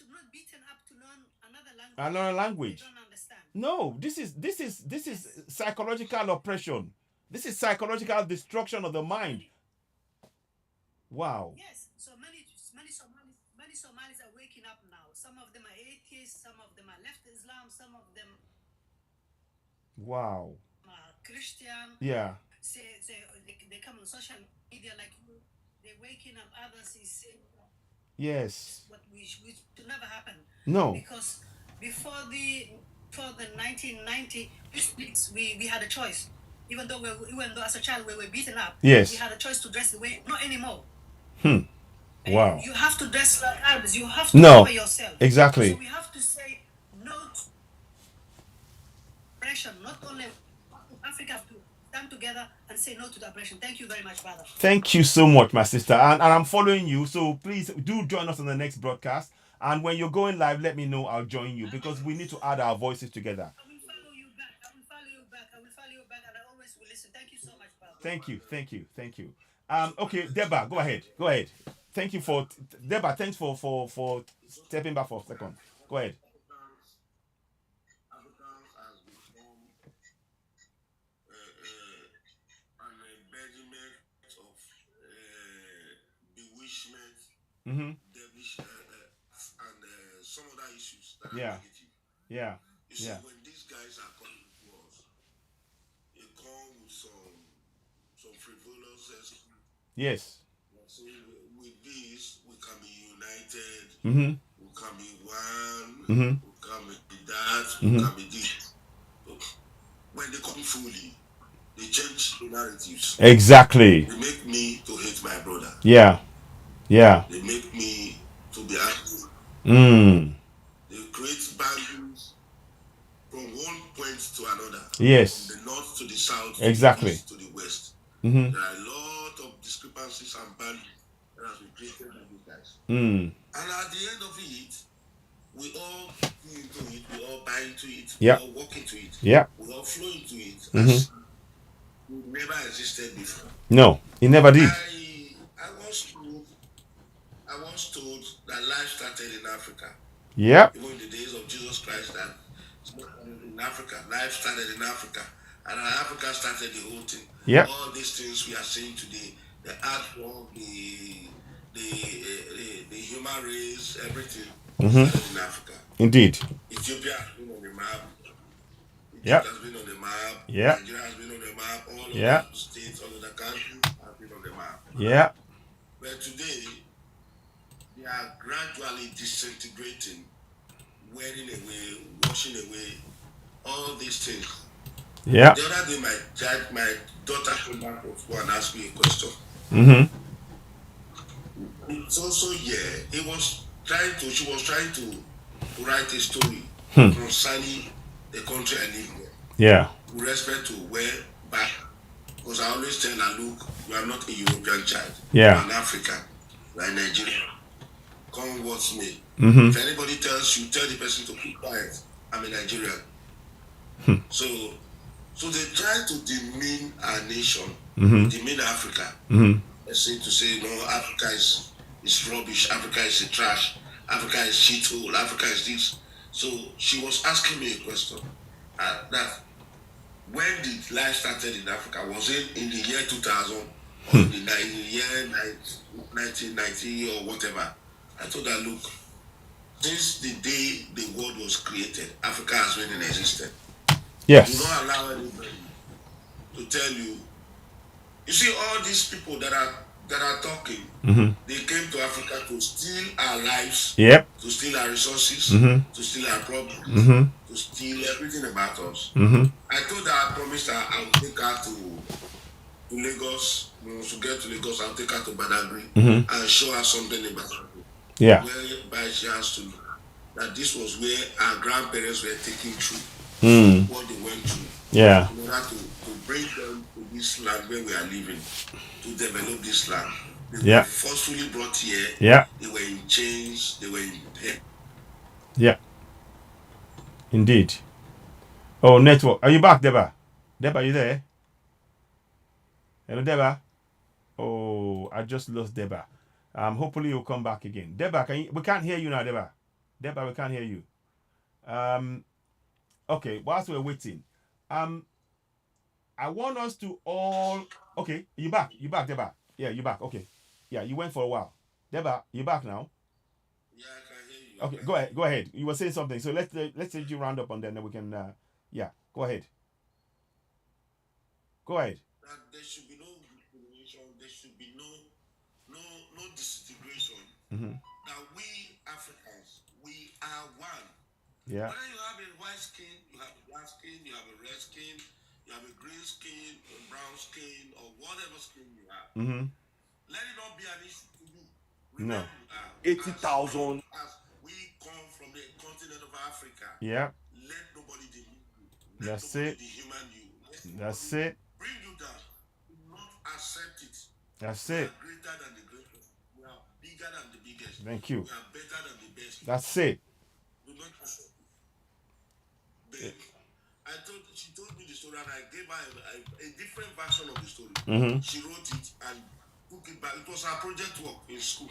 not be beaten up to learn another language. Another language. They don't understand. No, this is psychological oppression. This is psychological destruction of the mind. Wow. Yes. So many Somalis are waking up now. Some of them are atheists, some of them are left Islam, some of them Wow. are Christian. Yeah. They come on social media like you. They're waking up. Others is saying Yes. what which should never happen. No. Because before the 1990, we had a choice. Even though as a child we were beaten up, Yes. we had a choice to dress the way. Not anymore. Wow. You have to dress like Arabs. You have to No. cover yourself. Exactly. So we have to say no to oppression. Not only Africa have to stand together and say no to the oppression. Thank you very much, brother. Thank you so much, my sister. And I'm following you. So please do join us on the next broadcast. And when you're going live, let me know. I'll join you because we need to add our voices together. I will follow you back. And I always will listen. Thank you so much, brother. Thank you. Okay, Deba, go ahead. Thank you for Deba. Thanks for stepping back for a second. Go ahead. Africans has become an embodiment of bewitchment, devilish, and some other issues that are negative. Yeah. You see, when these guys are coming to us, they come with some frivolous. Yes. So with this, we can be united. Mm-hmm. We can be one. Mm-hmm. We can be that. We can be this. So when they come fully, they change the narratives. Exactly. They make me to hate my brother. Yeah. They make me to be angry. They create boundaries from one point to another. Yes. From the north to the south. Exactly. To the east to the west. There are a lot of discrepancies and boundaries that has been created by these guys. And at the end of it, we all go into it, we all buy into it, we all walk into it, we all flow into it as it never existed before. No, it never did. I once told that life started in Africa. Yep. Even in the days of Jesus Christ, that in Africa, life started in Africa. And Africa started the whole thing. Yep. All these things we are seeing today, the artwork, the human race, everything started in Africa. Indeed. Ethiopia has been on the map. Yep. Has been on the map. Yep. Nigeria has been on the map. all Yeah. other states, all other countries have been on the map. Yeah. But today, they are gradually disintegrating, wearing away, washing away, all these things. Yeah. The other day, my daughter came back from school and asked me a question. Mm-hmm. It's also, yeah, she was trying to write a story concerning the country I live in. Yeah. With respect to where back, because I always tell her, look, you are not a European child. Yeah. You are an African. You are Nigerian. Come what's me. Mm-hmm. If anybody tells you, tell the person to keep quiet. I'm a Nigerian. So they try to demean our nation, demean Africa. They say to say, no, Africa is rubbish. Africa is a trash. Africa is shithole. Africa is this. So she was asking me a question. That when did life started in Africa? Was it in the year 2000 or in the year 1990 or whatever? I told her, look, since the day the world was created, Africa has been in existence. Yes. Do not allow anybody to tell you. You see, all these people that are talking, they came to Africa to steal our lives, Yep. to steal our resources, to steal our problems, to steal everything about us. I told her, I promised her I would take her to Lagos. Once we get to Lagos, I'll take her to Badagry and show her something about Badagry. Yeah. Whereby she has to know that this was where our grandparents were taking through what they went through. Yeah. In order to bring them to this land where we are living, to develop this land. They were forcefully brought here. Yeah. They were in chains. They were in pain. Yeah. Indeed. Oh, network. Are you back, Deba? Deba, are you there? Hello, Deba. Oh, I just lost Deba. Hopefully you'll come back again. Deba, we can't hear you now, Deba. Deba, we can't hear you. Okay, whilst we're waiting, I want us to all. Okay, you back, Deba. Yeah, you back. Okay, yeah, you went for a while. Deba, you back now? Yeah, I can hear you. Okay, go ahead. You were saying something, so let's let you round up and then we can. Yeah, go ahead. That there should be no discrimination. There should be no disintegration. That we Africans, we are one. Yeah. Whether you have a white skin, you have a black skin, you have a red skin, you have a green skin, a brown skin, or whatever skin you have. Let it not be an issue to you. No. 80,000. As we come from the continent of Africa. Yeah. Let nobody demean you. That's nobody it. dehuman you. That's it. Bring you down. Do not accept it. That's we it. are greater than the greatest. We are bigger than the biggest. Thank you. We are better than the best. That's it. Do not accept it. Then, she told me the story and I gave her a different version of the story. She wrote it and took it back. It was her project work in school.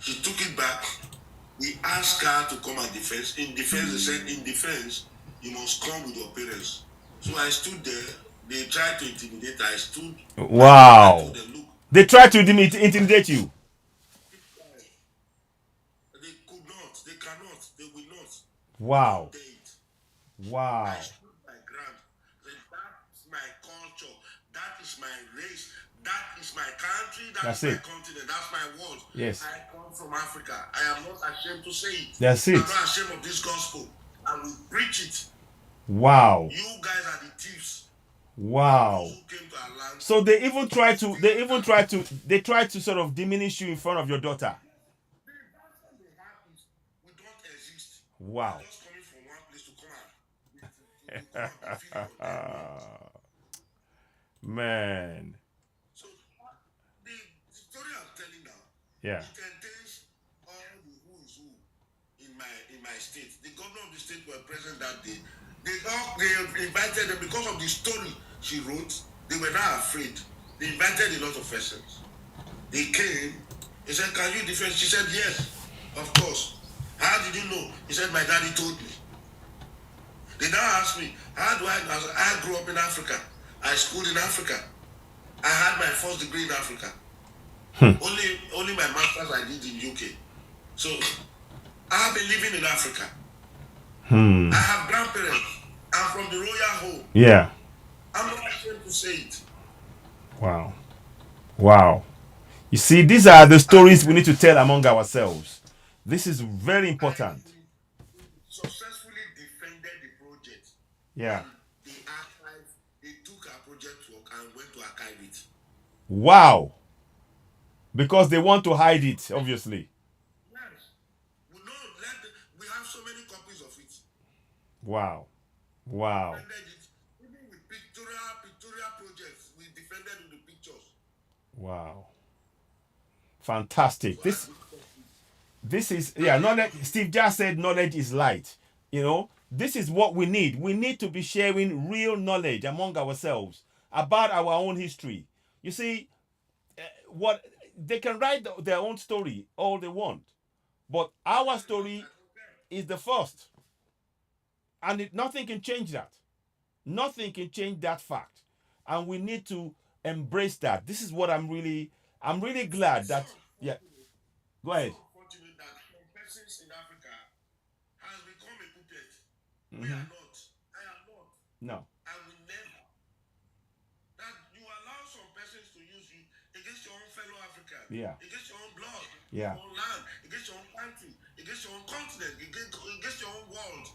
She took it back. We asked her to come and defense. In defense, they said, in defense, you must come with your parents. So I stood there. They tried to intimidate her. I stood. Wow. I told them, look. They tried to intimidate you. They could not. They cannot. They will not. Wow. Wow. I stood my ground. That's my culture. That is my race. That is my country. That's my continent. That's my world. Yes. I come from Africa. I am not ashamed to say it. That's it. I'm not ashamed of this gospel. I will preach it. Wow. You guys are the thieves. Wow. Who came to our land. So they tried to sort of diminish you in front of your daughter. We don't exist. Wow. We're just coming from one place to come out. Man. So the story I'm telling now, yeah, it contains all the who is who in my state. The governor of the state were present that day. They invited them because of the story she wrote. They were not afraid. They invited a lot of persons. They came. He said, "Can you defend?" She said, "Yes, of course." "How did you know?" He said, "My daddy told me." They now asked me, "How do I know?" I said, "I grew up in Africa. I schooled in Africa. I had my first degree in Africa. Only my master's I did in UK. So I have been living in Africa. I have grandparents. I'm from the royal home. Yeah. I'm not ashamed to say it. Wow. Wow. You see, these are the stories we need to tell among ourselves. This is very important. We successfully defended the project. Yeah. And they took our project work and went to archive it. Wow. Because they want to hide it, obviously. Yes. We have so many copies of it. Wow. Wow. Defended it. Even with pictorial projects, we defended with the pictures. Wow. Fantastic. This is, yeah, knowledge. Steve just said knowledge is light. You know, this is what we need. We need to be sharing real knowledge among ourselves about our own history. You see, what they can write their own story all they want, but our story is the first, and nothing can change that. Nothing can change that fact, and we need to embrace that. This is what I'm really glad that. Yeah, go ahead. So unfortunate that some persons in Africa has become a puppet. We are not. I am not. No. I will never. That you allow some persons to use you against your own fellow African. Yeah. Against your own blood. Yeah. Your own land. Against your own country. Against your own continent. Against your own world.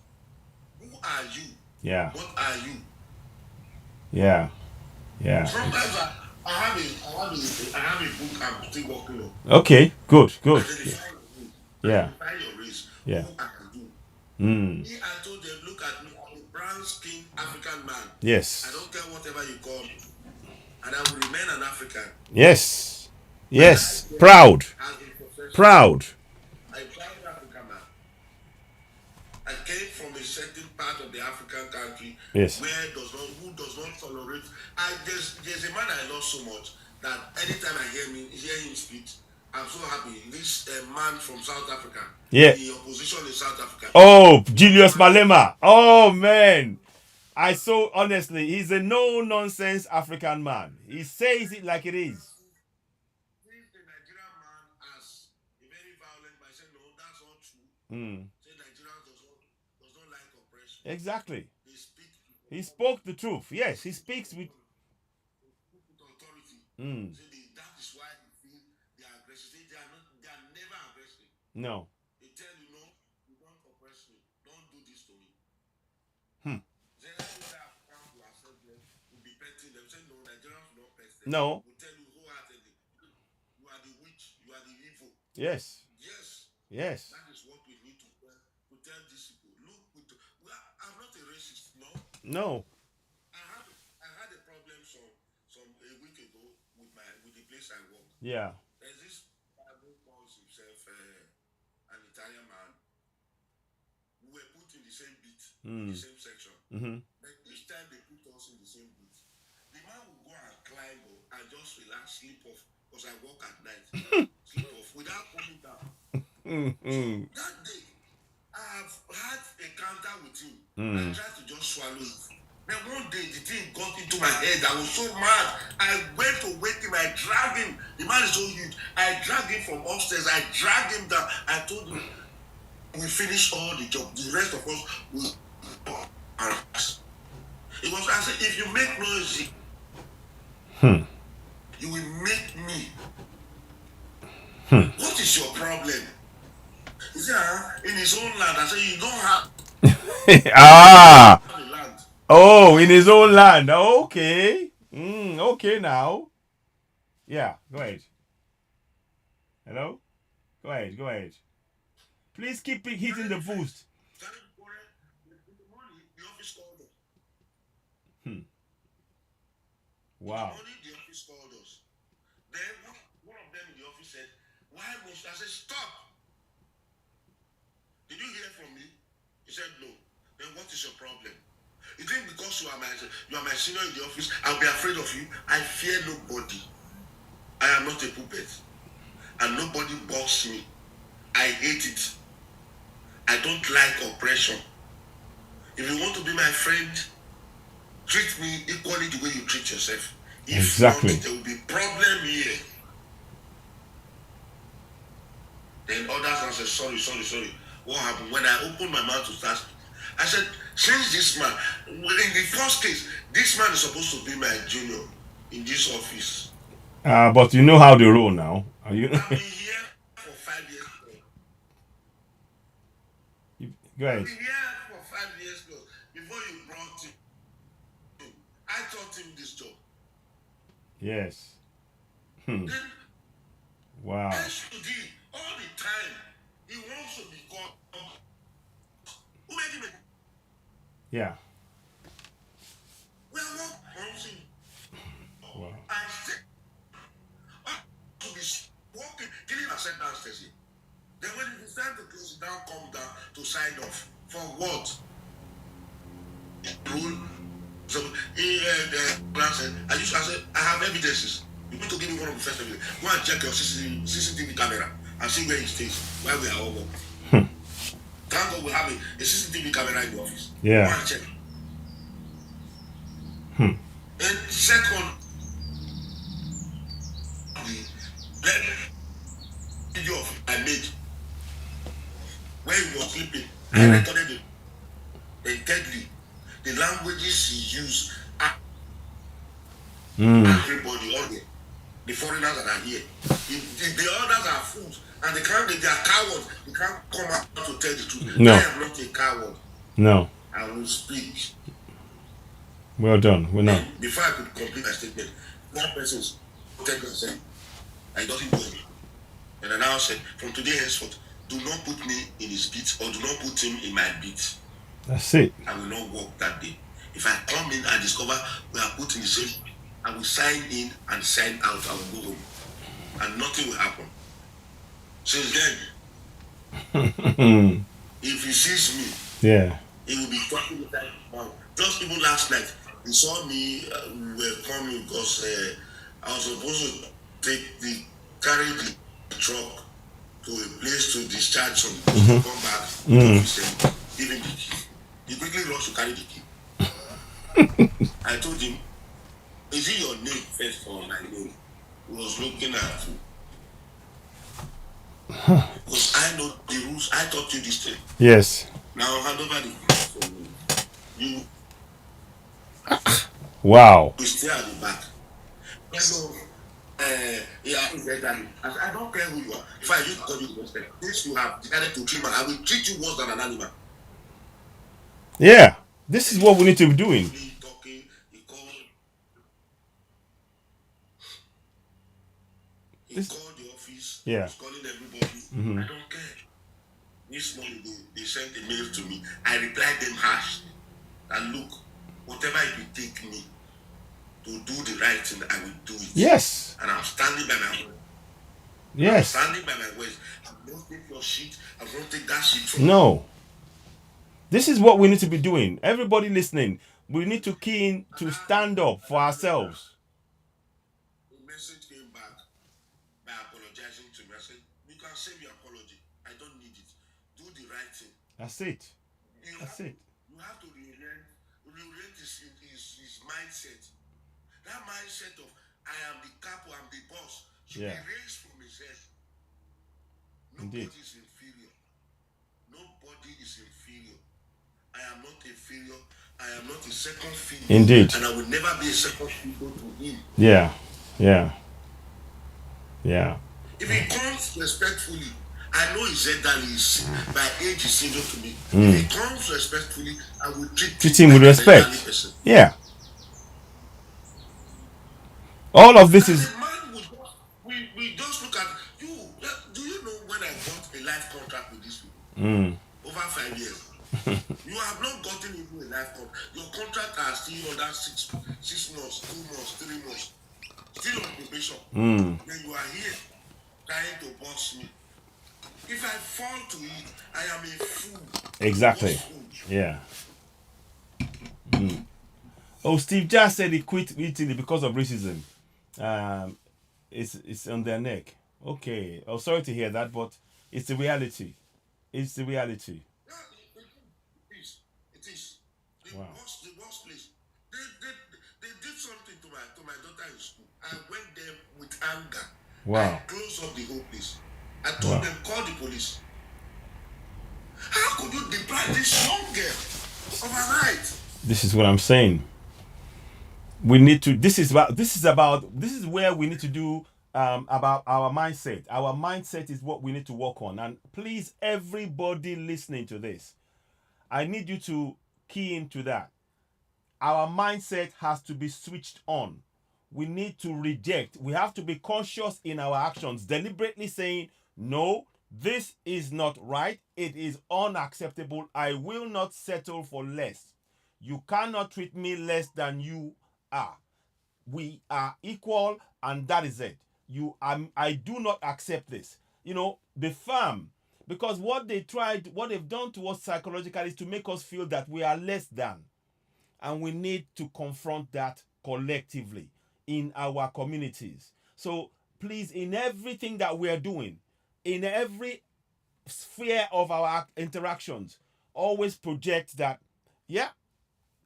Who are you? Yeah. What are you? Yeah. Yeah. Sometimes I have a book I'm still working on. Okay. Good. Good. Yeah. Identify your race. Yeah. Who are you? I told them, look at me, I'm a brown-skinned African man. Yes. I don't care whatever you call me. And I will remain an African. Yes. Yes. Proud. Proud. I'm a proud African man. I came from a certain part of the African country Yes. who does not tolerate. There's a man I love so much that anytime I hear him speak, I'm so happy. This man from South Africa. Yeah. The opposition in South Africa. Oh, Julius Malema. Oh man. Honestly, he's a no-nonsense African man. He says it like it is. Sees the Nigerian man as a very violent man. I said, no, that's not true. Say Nigerians does not like oppression. Exactly. They speak. He spoke the truth. Yes, he speaks with Authority. That is why they feel they are aggressive. They are never aggressive. no. They tell you, no, you don't oppress me. Don't do this to me. Then I think that Africans will accept them, will be petting them. Say, no, Nigerians will not pet them. No. Will tell you wholeheartedly, you are the witch, you are the evil. Yes. Yes. Yes. That is what we need to tell these people. Look, I'm not a racist, no. No. I had a problem a week ago with the place I work. Yeah. There's this guy who calls himself an Italian man. We were put in the same beat, in the same section. But each time they put us in the same beat, the man will go and climb and just relax, sleep off, because I work at night. Sleep off without pulling down. So that day, I've had a counter with him. I tried to just swallow it. Then one day the thing got into my head. I was so mad. I went to wake him. I dragged him. The man is so huge. I dragged him from upstairs. I dragged him down. I told him, we finish all the job. The rest of us will. It was I said, if you make noise, you will make me. What is your problem? He said, in his own land. I said, you don't have the land. Oh, in his own land. Okay. Okay now. Yeah, go ahead. Hello? Go ahead. Please keep hitting the boost. The office called us. Wow. The office called us. Then one of them in the office said, why must I? Said, stop. Did you hear from me? He said, no. Then what is your problem? You think because you are my senior in the office, I'll be afraid of you? I fear nobody. I am not a puppet. And nobody boss me. I hate it. I don't like oppression. If you want to be my friend, treat me equally the way you treat yourself. If Exactly. not, there will be problem here. Then others answer, sorry. What happened? When I opened my mouth to start, I said, since this man, in the first case, this man is supposed to be my junior. in this office. But you know how they roll now. Are you? I've been here for 5 years. Go ahead. I've been here for 5 years now. Before you brought him, I taught him this job. Yes. Then Wow. SUD, all the time, he wants to become. Who made him? Yeah. We are working. Wow. And still, to be working, killing ourselves downstairs here. Then when it is time to close it down, come down to sign off. For what? Rule. So the plan said, I said, I have evidences. You need to give me one of the first evidence. Go and check your CCTV camera and see where he stays, while we are all working. Thank God we have a CCTV camera in the office. Yeah. Go and check. And second, the video I made when he was sleeping, I recorded it. And thirdly, the languages he used, everybody, all the foreigners that are here, the others are fools, and they are cowards. They can't come out to tell the truth. No. I am not a coward. No. I will speak. Well done. We're not. Before I could complete my statement, one person protected and said, I doesn't do it. And I now said, from today henceforth, do not put me in his beat or do not put him in my beat. That's it. I will not work that day. If I come in and discover we are put in the same, I will sign in and sign out. I will go home. And nothing will happen. Since then, if he sees me, Yeah. he will be talking with that mouth. Just even last night, he saw me, we were coming because I was supposed to carry the truck to a place to discharge some to come back to him, give him the key. He quickly rushed to carry the key. I told him, is it your name first or my name? He was looking at me. Because I know the rules, I taught you this thing. Yes. Now hand over the key for me. You Wow. will stay at the back. So, yeah, I don't care who you are. If I use to call you the respect, since you have decided to treat me, I will treat you worse than an animal. Yeah. This is what we need to be doing. Talking, he called the office. Yeah. He's calling everybody. I don't care. This morning they sent a mail to me. I replied them harsh. And look, whatever it will take me to do the right thing, I will do it. Yes. And I'm standing by my word. Yes. I'm standing by my words. I don't take your shit. I don't take that shit from you. No. This is what we need to be doing. Everybody listening, we need to key in to stand up for ourselves. The message came back by apologizing to me. I said, you can save your apology. I don't need it. Do the right thing. That's it. That's it. You have to reorient his mindset. That mindset of I am the capo, I'm the boss, should be raised from his head. Nobody is inferior. Nobody is inferior. I am not inferior. I am not a second fiddle. Indeed. And I will never be a second fiddle to him. Yeah. Yeah. Yeah. If he comes respectfully, I know he said that he's by age is senior to me. If he comes respectfully, I will treat him with respect. Yeah. All of this is. We just look at you. Do you know when I got a life contract with these people? Over 5 years. You have not gotten into a life contract. Your contract are still under 6 months, 2 months, 3 months. Still on probation. Then you are here trying to boss me. If I fall to it, I am a fool. Exactly. Yeah. Oh, Steve Jobs said he quit Italy because of racism. It's on their neck. Okay. Oh, sorry to hear that, but it's the reality. It's the reality. Yeah, it is. The Wow. worst place. They did something to my daughter in school. I went there with anger. Wow. I closed up the whole place. I told them, call the police. How could you deprive this young girl of her right? This is what I'm saying. we need to. This is where we need to do about our mindset. Our mindset is what we need to work on. And please, everybody listening to this, I need you to key into that. Our mindset has to be switched on. We need to reject. We have to be conscious in our actions, deliberately saying, no, this is not right. It is unacceptable. I will not settle for less. You cannot treat me less than you are. We are equal, and that is it. I do not accept this. Be firm, because what they've done to us psychologically is to make us feel that we are less than, and we need to confront that collectively in our communities. So please, in everything that we are doing, in every sphere of our interactions, always project that, yeah,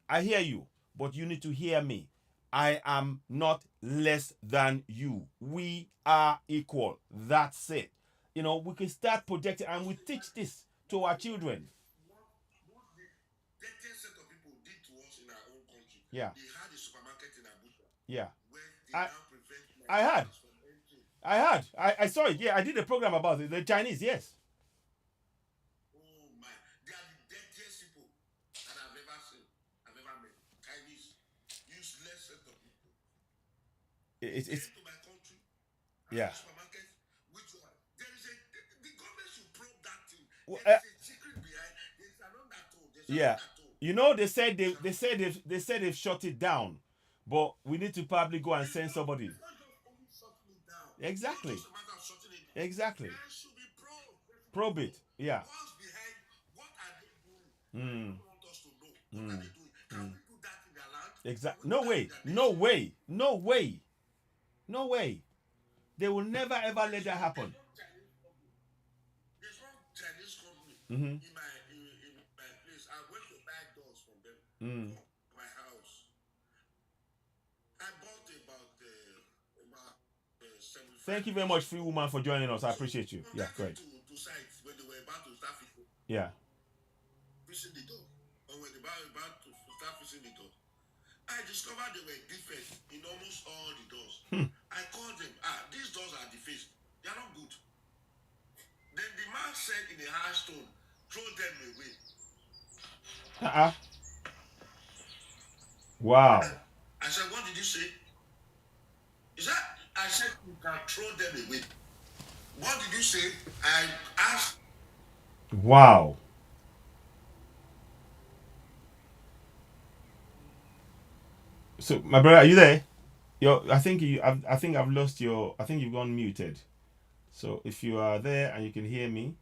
I hear you, but you need to hear me. I am not less than you. We are equal. That's it. We can start projecting, and we teach this to our children. What the dirtiest set of people did to us in our own country. Yeah. They had a supermarket in Abuja. Yeah. Where they I, now prevent I had. from entering. I saw it. Yeah, I did a program about it. The Chinese, yes. Oh my! They are the dirtiest people that I've ever seen. I've ever met. Chinese, useless set of people. It's Came to my country. Yeah. Supermarket. Which one? There is the government should probe that thing. Well, There is a secret behind. There's an undertone. Yeah. They said they've shut it down, but we need to probably go and send somebody. It's not just only shutting it down. Exactly. It's not just a matter of shutting it down. Exactly. There should be probe. Probe it. Yeah. What's behind? What are they doing? People want us to know. What are they doing? Can we do that in their land? Exactly. No way. No way. No way. No way. They will never ever let that happen. There's one Chinese company Mm-hmm. in my place. I went to buy doors from them for my house. I bought about 75. Thank you very much, Free Woman, for joining us. I appreciate you. Yeah, go ahead. To sites when they were about to start fixing the door. Or when they were about to start fixing the door. I discovered they were defects in almost all the doors. I called them. These doors are defaced. They are not good. Then the man said in a harsh tone, throw them away. Wow. I said, what did you say? He said, I said, you can throw them away. What did you say? I asked. Wow. So, my brother, are you there? I think I've lost your. I think you've gone muted. So, if you are there and you can hear me,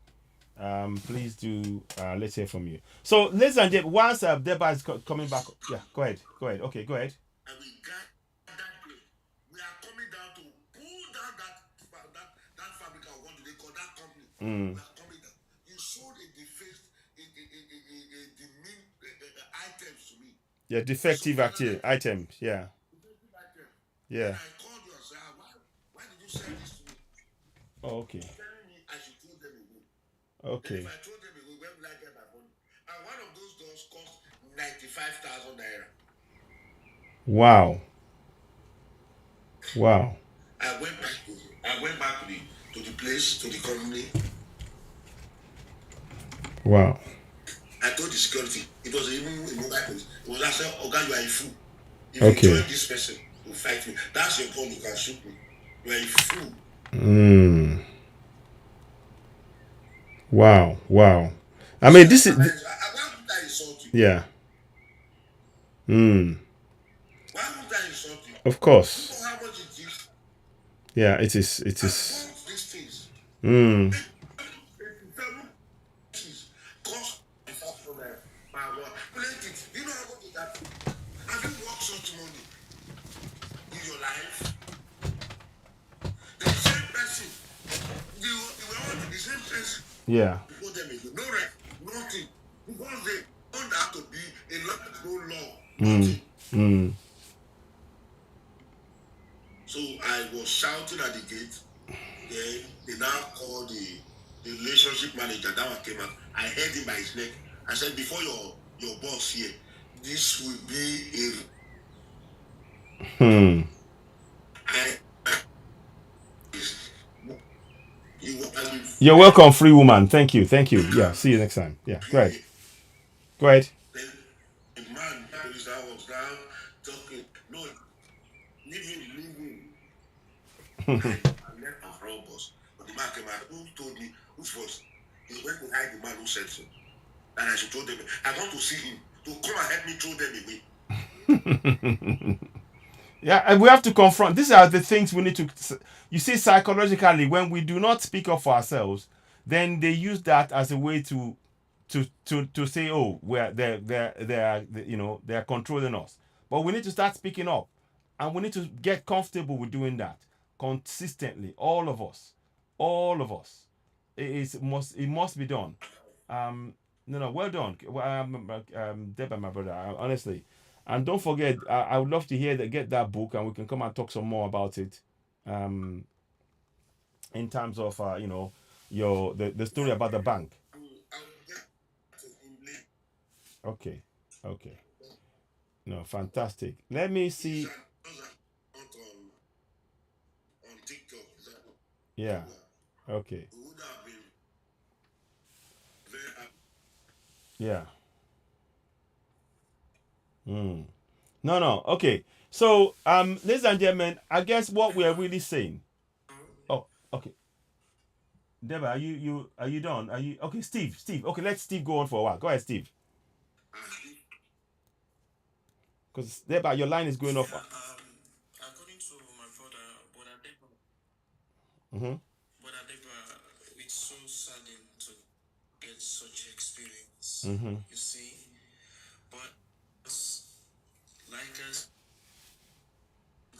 please do. Let's hear from you. So, ladies and gentlemen, once Deba is coming back, yeah, go ahead. Okay, go ahead. And we got that place. We are coming down to pull down that fabric. What do they call that company? We are coming down. You sold a defaced, items to me. Yeah, defective items. Yeah. Yeah. And I called you and said, why did you sell this to me? Oh, okay. Telling me I should throw them away. Okay. Then if I throw them away, when will I get my money? And one of those doors cost 95,000 naira. Wow. Wow. I went back to the place, to the company. Wow. I told the security, it was even a mobile police. It was I said, Oga, you are a fool. If Okay. you join this person to fight me, that's your problem, you can shoot me. You are a fool. Wow. I mean, this is. Why would I insult you? Yeah. Why would I insult you? Of course. You know how much it is? Yeah, it is. I bought these things. Cost my work. Plenty. You know how much is that? Have you worked such money in your life? The same person. They were all the same person. Yeah. Before them, no right, nothing. Because they don't have to be a lot of no law. Nothing. So I was shouting at the gate. Then they now called the relationship manager. That one came out. I held him by his neck. I said, before your boss here, this will be Hmm. I, you are You're welcome, free woman. Thank you. Thank you. Yeah. See you next time. Yeah. Go ahead. pray. Go ahead. Then a man that was now talking. No, leave him. I left our robbers. But the man came out. Who told me? Which was? He went to hide the man who said so. And I should throw them. I want to see him to come and help me throw them away. Yeah, and we have to confront. These are the things we need to. You see, psychologically, when we do not speak up for ourselves, then they use that as a way to say, oh, we're they're you know they're controlling us. But we need to start speaking up, and we need to get comfortable with doing that consistently. All of us. It must be done. Um, no, no, well done, Deb and my brother. Honestly, and don't forget, I would love to hear that. Get that book, and we can come and talk some more about it. Um, in terms of your the story about the bank. Okay, okay, no, fantastic. Let me see. On TikTok. Yeah, okay, It would have been very yeah. Mm. No, no, okay. So, ladies and gentlemen, I guess what we are really saying. Oh, okay. Deborah, are you done? Are you okay, Steve? Steve, okay, let Steve go on for a while. Go ahead, Steve. Because Deborah, your line is going off. According to my brother Deba, Mm-hmm. brother Deba, it's so saddening to get such experience. Mm-hmm. You see, but like us,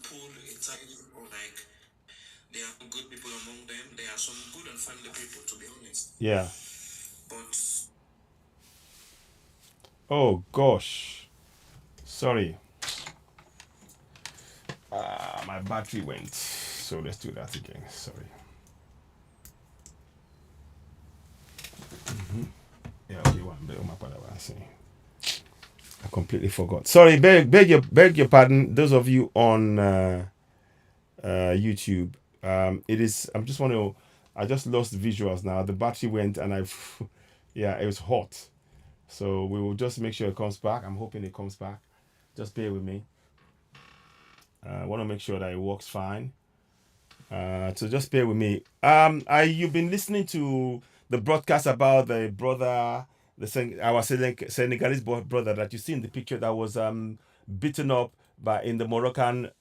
pull a title or like there are good people among them. There are some good and friendly people, to be honest. Yeah. But Oh gosh. Sorry. My battery went. So let's do that again. Sorry. Yeah, okay, one bit of my father was saying. I completely forgot. Sorry, beg your pardon. Those of you on YouTube, it is. I'm just want to. I just lost visuals now. The battery went, and yeah, it was hot. So we will just make sure it comes back. I'm hoping it comes back. Just bear with me. I want to make sure that it works fine. So just bear with me. You've been listening to the broadcast about the brother, our Senegalese brother that you see in the picture that was beaten up in the Moroccan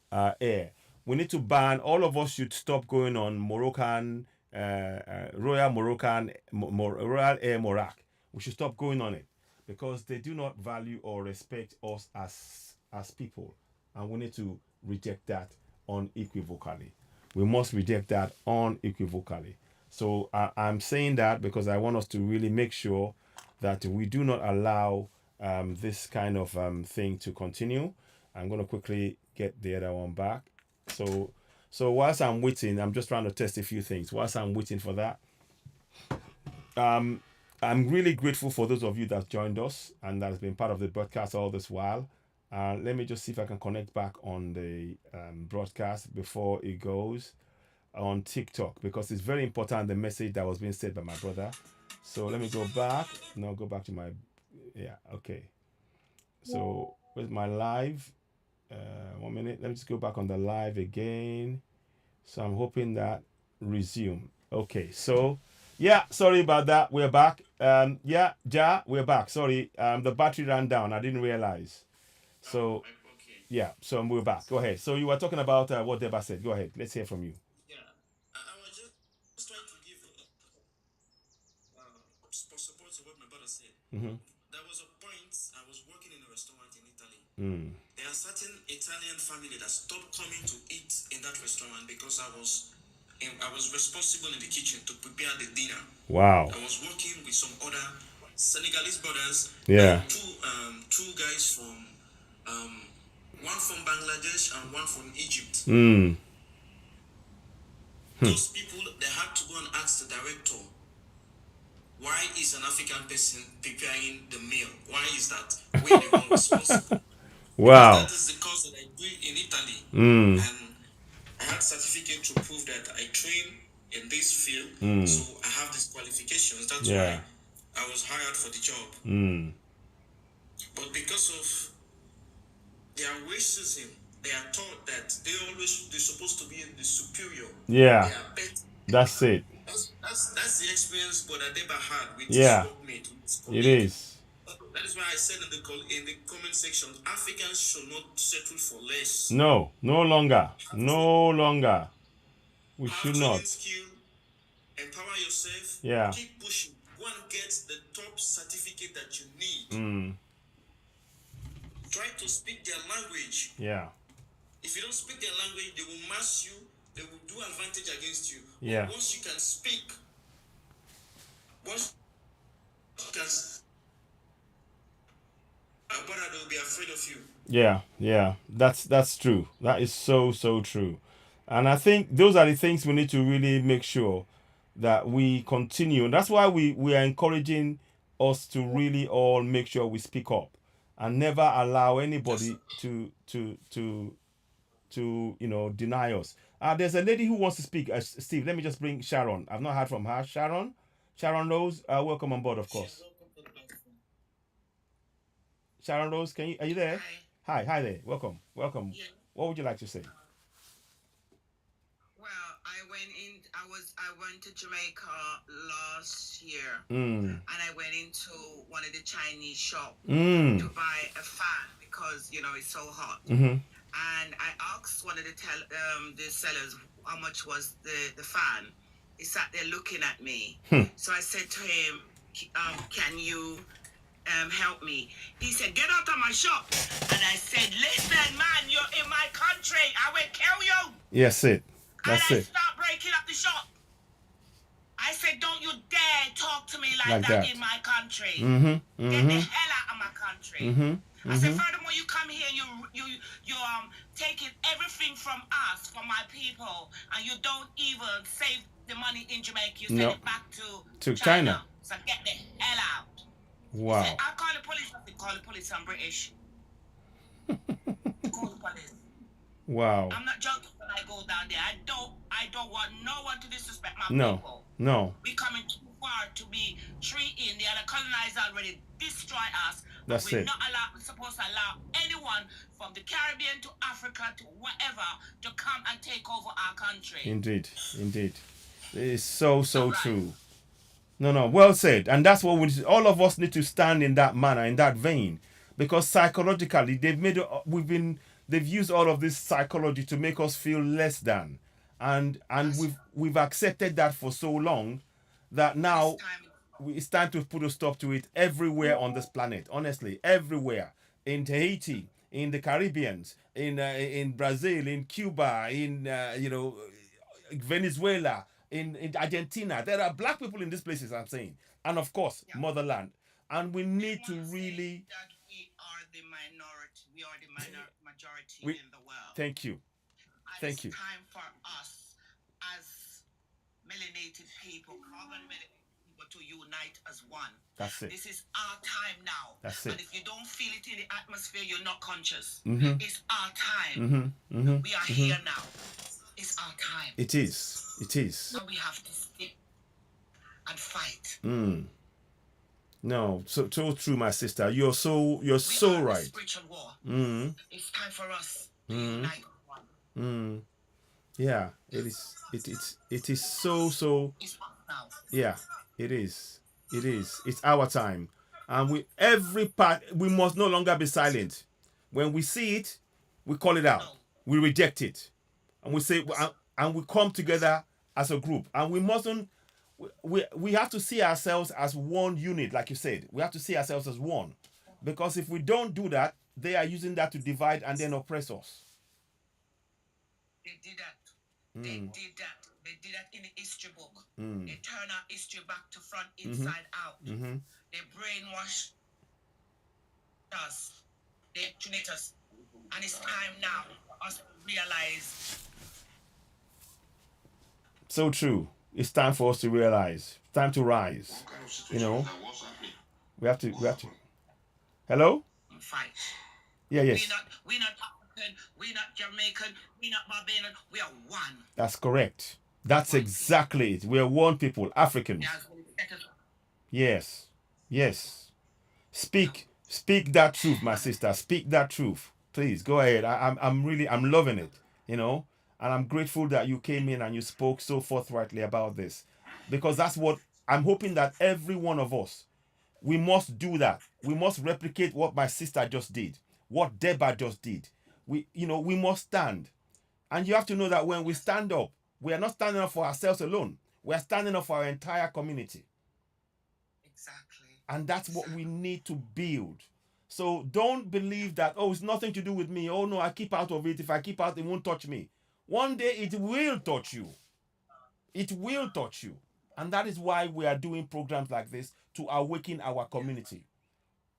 air. We need to ban. All of us should stop going on Moroccan Royal Moroccan Royal Air Morocco. We should stop going on it because they do not value or respect us as people, and we need to reject that unequivocally. We must reject that unequivocally. So I'm saying that because I want us to really make sure that we do not allow this kind of thing to continue. I'm going to quickly get the other one back. So whilst I'm waiting, I'm just trying to test a few things. Whilst I'm waiting for that, I'm really grateful for those of you that joined us and that has been part of the broadcast all this while. Let me just see if I can connect back on the broadcast before it goes on TikTok because it's very important, the message that was being said by my brother. So let me go back. No, go back to my, yeah, okay. So with my live, 1 minute. Let me just go back on the live again. So I'm hoping that resume. Okay, so yeah, sorry about that. We're back. Yeah, we're back. Sorry, the battery ran down. I didn't realize. So okay. yeah, so we're back. Go ahead. So you were talking about what Deba said. Go ahead. Let's hear from you. Yeah, I was just trying to give support to what my brother said. Mm-hmm. There was a point I was working in a restaurant in Italy. Mm. There are certain Italian family that stopped coming to eat in that restaurant because I was responsible in the kitchen to prepare the dinner. Wow. I was working with some other Senegalese brothers. Yeah. Two guys from one from Bangladesh and one from Egypt. Mm. Those people, they had to go and ask the director, why is an African person preparing the meal? Why is that? We're the one responsible. Wow. That is the course that I do in Italy. Mm. And I had certificate to prove that I train in this field. So I have these qualifications. That's Yeah. why I was hired for the job. But because of their racism, they are taught that they're supposed to be the superior. Yeah. They are better. That's it. That's the experience Brother Deba had with his Yeah. workmate, with his It colleague. is. That is why I said in the comment section, Africans should not settle for less. No. No longer. No longer. We Have should training not. skill, empower yourself, Yeah. keep pushing, go and get the top certificate that you need. Try to speak their language. Yeah. If you don't speak their language, they will mass you, they will do advantage against you. Yeah. But once you can speak, once you can, brother, they will be afraid of you. Yeah, yeah, that's true. That is so true. And I think those are the things we need to really make sure that we continue. And that's why we are encouraging us to really all make sure we speak up and never allow anybody to deny us. There's a lady who wants to speak. Steve, let me just bring Sharon. I've not heard from her. Sharon Rose, welcome on board, of course. Sharon Rose, are you there? Hi there. Welcome. Yeah. What would you like to say? Well, I went to Jamaica last year, Mm. and I went into one of the Chinese shops Mm. to buy a fan because it's so hot. Mm-hmm. And I asked one of the sellers how much was the fan. He sat there looking at me. So I said to him, can you help me? He said, get out of my shop. And I said, listen, man, you're in my country. I will kill you. Yes, it. That's and it. I start breaking up the shop. I said, don't you dare talk to me like that. in my country. Mm-hmm. Get the hell out of my country. Mm-hmm. I said, furthermore, you come here and you're taking everything from us, from my people, and you don't even save the money in Jamaica. You send it back to China. So get the hell out. Wow. He said, I'll call the police. I said, call the police. I'm British. Call the police. Wow. I'm not joking when I go down there. I don't want no one to disrespect my people. No. We coming too far to be treating the other colonizers already destroy us. That's we're it. not supposed to allow anyone from the Caribbean to Africa to whatever to come and take over our country. Indeed. It is so true. No. Well said. And that's what all of us need to stand in that manner, in that vein, because psychologically they've used all of this psychology to make us feel less than, and we've accepted that for so long that now it's time to put a stop to it everywhere on this planet. Honestly, everywhere, in Haiti, in the Caribbean, in Brazil, in Cuba, in Venezuela, in Argentina. There are black people in these places, I'm saying, and of course, motherland. And we need to really. That we are the minority. We are the majority in the world. Thank you. It's time for us as melanated people, to unite as one. That's it. This is our time now. That's it. And if you don't feel it in the atmosphere, you're not conscious. Mm-hmm. It's our time. We are here now. It's our time. It is. So we have to stick and fight. No, so true, my sister. You're so we are right. in spiritual war. It's time for us to unite one. Yeah, it is. It is so. It's up now. Yeah, it is. It's our time, and we must no longer be silent. When we see it, we call it out. We reject it, and we say, and we come together as a group, and we mustn't. We have to see ourselves as one unit, like you said. We have to see ourselves as one, because if we don't do that, they are using that to divide and then oppress us. They did that. They did that. They did that in the history book. They turn our history back to front, inside out. They brainwash us. They treat us. And it's time now for us to realize. So true. It's time for us to realize. Time to rise. We have to. Hello? Fight. Yeah, yes. We're not African, we're not Jamaican, we're not Barbadian, we are one. That's correct. That's exactly it. We're one people, Africans. Yes. Yes. Speak that truth, my sister. Speak that truth. Please go ahead. I'm loving it, you know, and I'm grateful that you came in and you spoke so forthrightly about this, because that's what I'm hoping that every one of us, we must do that. We must replicate what my sister just did, what Deba just did. We must stand. And you have to know that when we stand up, we are not standing up for ourselves alone. We are standing up for our entire community. Exactly. And that's what we need to build. So don't believe that, oh, it's nothing to do with me. Oh, no, I keep out of it. If I keep out, it won't touch me. One day it will touch you. It will touch you. And that is why we are doing programs like this to awaken our community.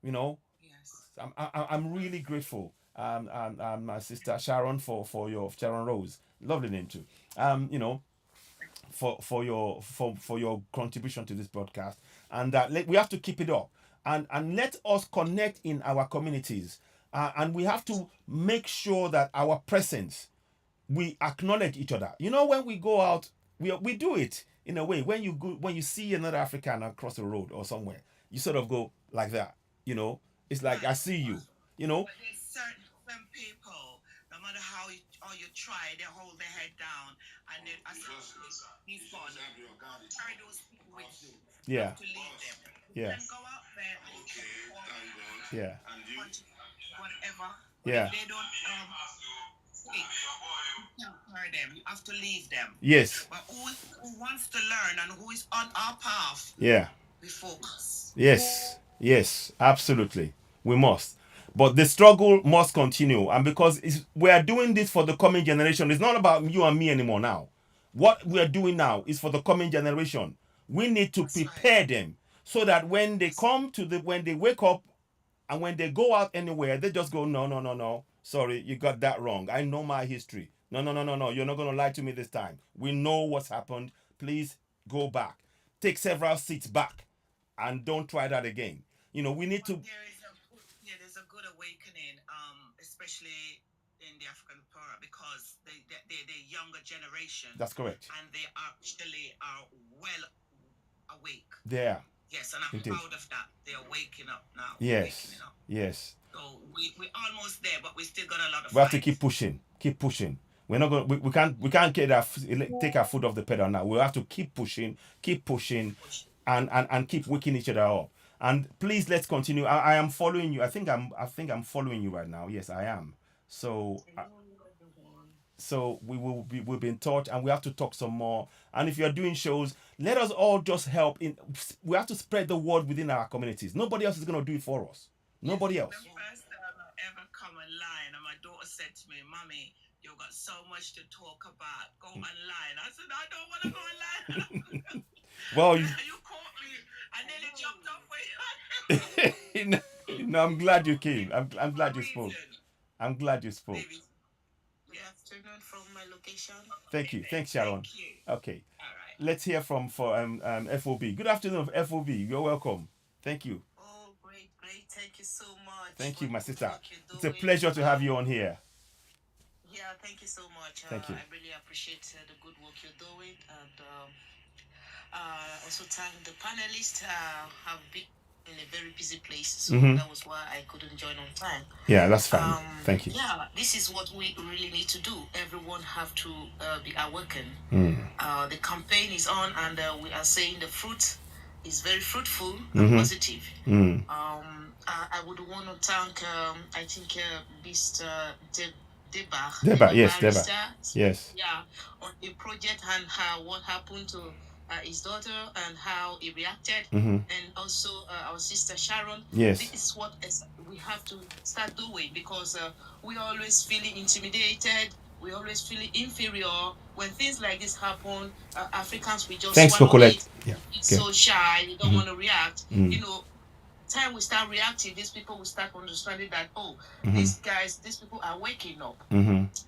You know, Yes. I'm really grateful, my sister Sharon, for your Sharon Rose, lovely name too. You know, for your contribution to this broadcast, and we have to keep it up, and let us connect in our communities, and we have to make sure that our presence, we acknowledge each other. You know, when we go out, we do it in a way. When you see another African across the road or somewhere, you sort of go like that. You know, it's like, I see you. You know. But there's certain people, no matter how you try, they hold their head down, and then as he's gone, carry those people with you. Yeah. To leave them. Yeah. Then go out there and Yeah. whatever. Yeah. If they don't you can't carry them. You have to leave them. Yes. But who wants to learn and who is on our path? Yeah. We focus. Yes. Yes. Absolutely. We must. But the struggle must continue. And because we are doing this for the coming generation, it's not about you and me anymore now. What we are doing now is for the coming generation. We need to prepare them so that when they when they wake up and when they go out anywhere, they just go, no, no, no, no. Sorry, you got that wrong. I know my history. No, no, no, no, no. You're not going to lie to me this time. We know what's happened. Please go back. Take several seats back and don't try that again. You know, we need to. There's a good awakening, especially in the African poor, because they're the younger generation. That's correct. And they actually are well awake. There. Yes, and I'm proud of that. They're waking up now. Yes. Yes. So we're almost there, but we still got a lot of. We have to keep pushing. Keep pushing. We're not going. We can't take our foot off the pedal now. We have to keep pushing, and keep waking each other up. And please, let's continue. I am following you. I think I'm following you right now. Yes, I am. So we'll be in touch, and we have to talk some more. And if you're doing shows, let us all just help. We have to spread the word within our communities. Nobody else is going to do it for us. Nobody else. The first time I ever come online, and my daughter said to me, "Mommy, you've got so much to talk about. Go online." I said, "I don't want to go online." Well, you caught me. I nearly jumped off for you. No, I'm glad you came. I'm glad you spoke. I'm glad you spoke. Good afternoon from my location. Thank you. Thanks, Sharon. Thank you. Okay. All right. Let's hear from FOB. Good afternoon, FOB. You're welcome. Thank you. Oh, great. Thank you so much. Thank you, my sister. It's a pleasure to have you on here. Yeah, thank you so much. Thank you. I really appreciate the good work you're doing, and also thank the panelists. Have been in a very busy place, so that was why I couldn't join on time. Yeah, that's fine. Thank you. Yeah, this is what we really need to do. Everyone have to be awakened. The campaign is on, and we are saying the fruit is very fruitful and positive. I would want to thank, I think, Mr. Deba, yes, Deba. Yes. Yeah, on the project and what happened to his daughter and how he reacted, and also our sister Sharon. Yes. This is what we have to start doing, because we always feeling intimidated. We always feel inferior when things like this happen. Africans, we just thanks for collect. Yeah. It's so shy. You don't want to react. You know, time we start reacting, these people will start understanding that these people are waking up.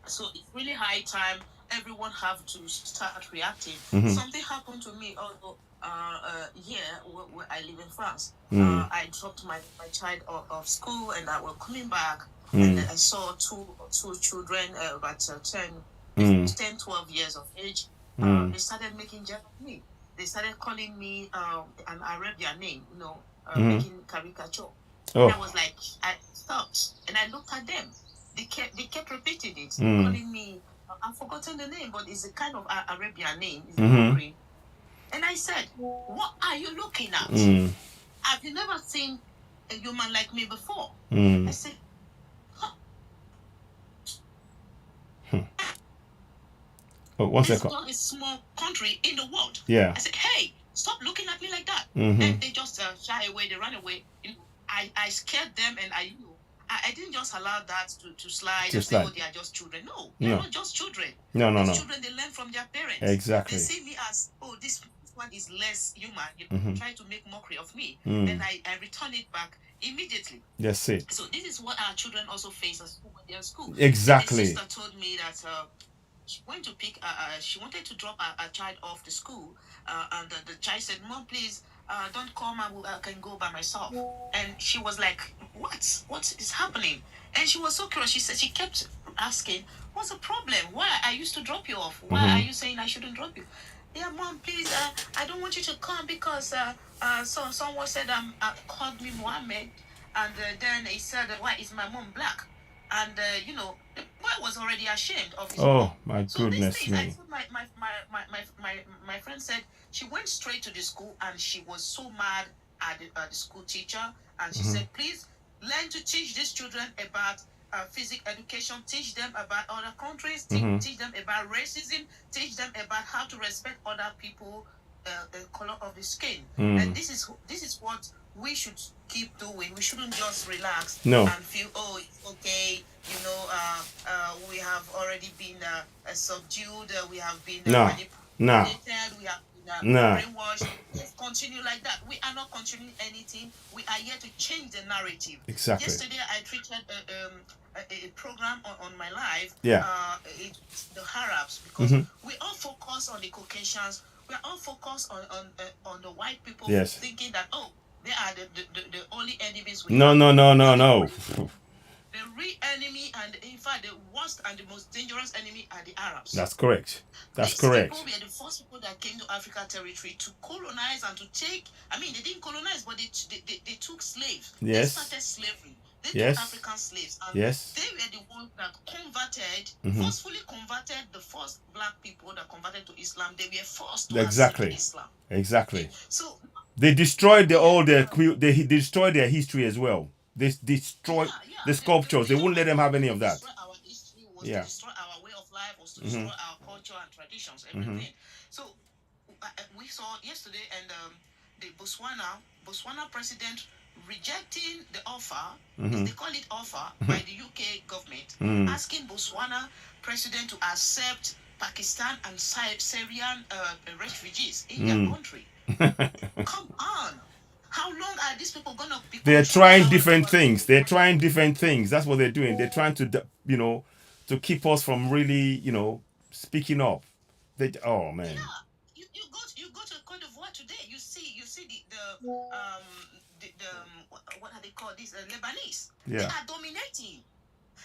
So it's really high time everyone have to start reacting. Something happened to me although here where I live in France. I dropped my child off school, and I was coming back. and I saw two children about 10, 12 years of age. They started making jest of me. They started calling me an Arabian name, making caricature. And I was like, I stopped and I looked at them. They kept repeating it, calling me. I've forgotten the name, but it's a kind of Arabian name. It's green. And I said, "What are you looking at? Have you never seen a human like me before?" I said, Oh, one "This second. is not a small country in the world." Yeah. I said, "Hey, stop looking at me like that." And they just shy away. They ran away. I scared them, and I didn't just allow that to slide and say, "Oh, they are just children." No, they're not just children. No. Children, they learn from their parents. Exactly. They see me as, "Oh, this one is less human." You try to make mockery of me, and I return it back immediately. That's it. So this is what our children also face when they're in school. Exactly. And the sister told me that she went to pick. She wanted to drop a child off to school, and the child said, "Mom, please, don't come. I can go by myself." And she was like, What is happening?" And she was so curious. She said she kept asking, "What's the problem? Why I used to drop you off? Why are you saying I shouldn't drop you?" "Yeah, Mom, please. I don't want you to come because someone said called me Mohammed, and then he said, why is my mom black?" And the boy was already ashamed of his mom. My So these goodness days, me. I told my friend said she went straight to the school and she was so mad at the school teacher, and she said, "Please learn to teach these children about physical education, teach them about other countries, teach them about racism, teach them about how to respect other people, the color of the skin." And this is what we should keep doing. We shouldn't just relax and feel, "Oh, it's okay. We have already been subdued. We have been manipulated. We have been brainwashed. Let's continue like that." We are not continuing anything. We are here to change the narrative. Exactly. Yesterday, I treated a program on my live. Yeah. The Arabs, because we all focus on the Caucasians. We are all focused on the white people, thinking that, "Oh, they are the only enemies we have." No. The real enemy, and in fact, the worst and the most dangerous enemy, are the Arabs. That's correct. These people were the first people that came to Africa territory to colonize and to take. I mean, they didn't colonize, but they took slaves. Yes. They started slavery. They took African slaves, and they were the ones that forcefully converted the first black people that converted to Islam. They were forced to accept Islam. Exactly. Okay. So they destroyed they destroyed their history as well. They destroyed the sculptures. They wouldn't let them have any of that. Destroy our history, was to destroy our way of life, was to destroy our culture and traditions, everything. So we saw yesterday, and the Botswana president rejecting the offer, they call it offer, by the UK government, asking Botswana president to accept Pakistan and Syrian refugees in their country. Come on. How long are these people gonna be? They're trying different things. That's what they're doing. They're trying to, to keep us from really, speaking up. Oh man. Yeah, you go to Cote d'Ivoire today. You see the what are they called? These Lebanese. Yeah. They are dominating.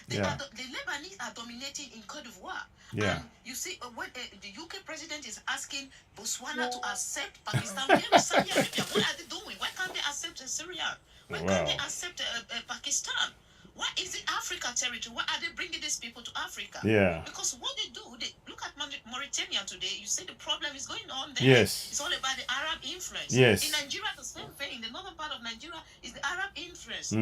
The Lebanese are dominating in Cote d'Ivoire. Yeah. And you see, when the UK president is asking Botswana to accept Pakistan, where is Saudi Arabia? What are they doing? Why can't they accept Syria? Why can't they accept Pakistan? Why is it Africa territory? Why are they bringing these people to Africa? Yeah. Because what they do, they look at Mauritania today. You see the problem is going on there. Yes. It's all about the Arab influence. Yes. In Nigeria, the same thing. In the northern part of Nigeria is the Arab influence.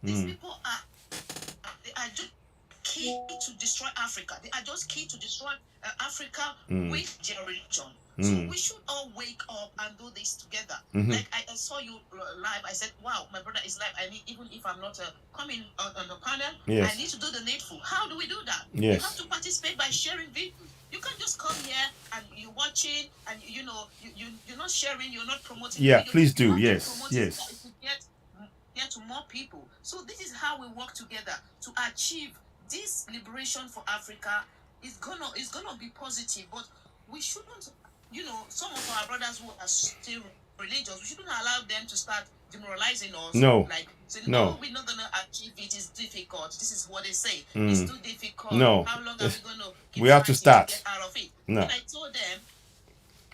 These people are just key to destroy Africa. They are just key to destroy Africa with their religion. So we should all wake up and do this together. Like I saw you live. I said, "Wow, my brother is live. I need, even if I'm not coming on the panel, I need to do the needful." How do we do that? Yes. You have to participate by sharing videos. You can't just come here and you're watching and you're not sharing, you're not promoting. Yeah, videos. please do. You Yes. to get to more people. So this is how we work together to achieve this liberation for Africa. It's gonna be positive, but we shouldn't. Some of our brothers who are still religious, we shouldn't allow them to start demoralizing us. No. Like saying, No. oh, we're not gonna achieve it. It's difficult. This is what they say. Mm. It's too difficult. No. How long are we gonna keep We have to fighting start. get out of it? No. And I told them,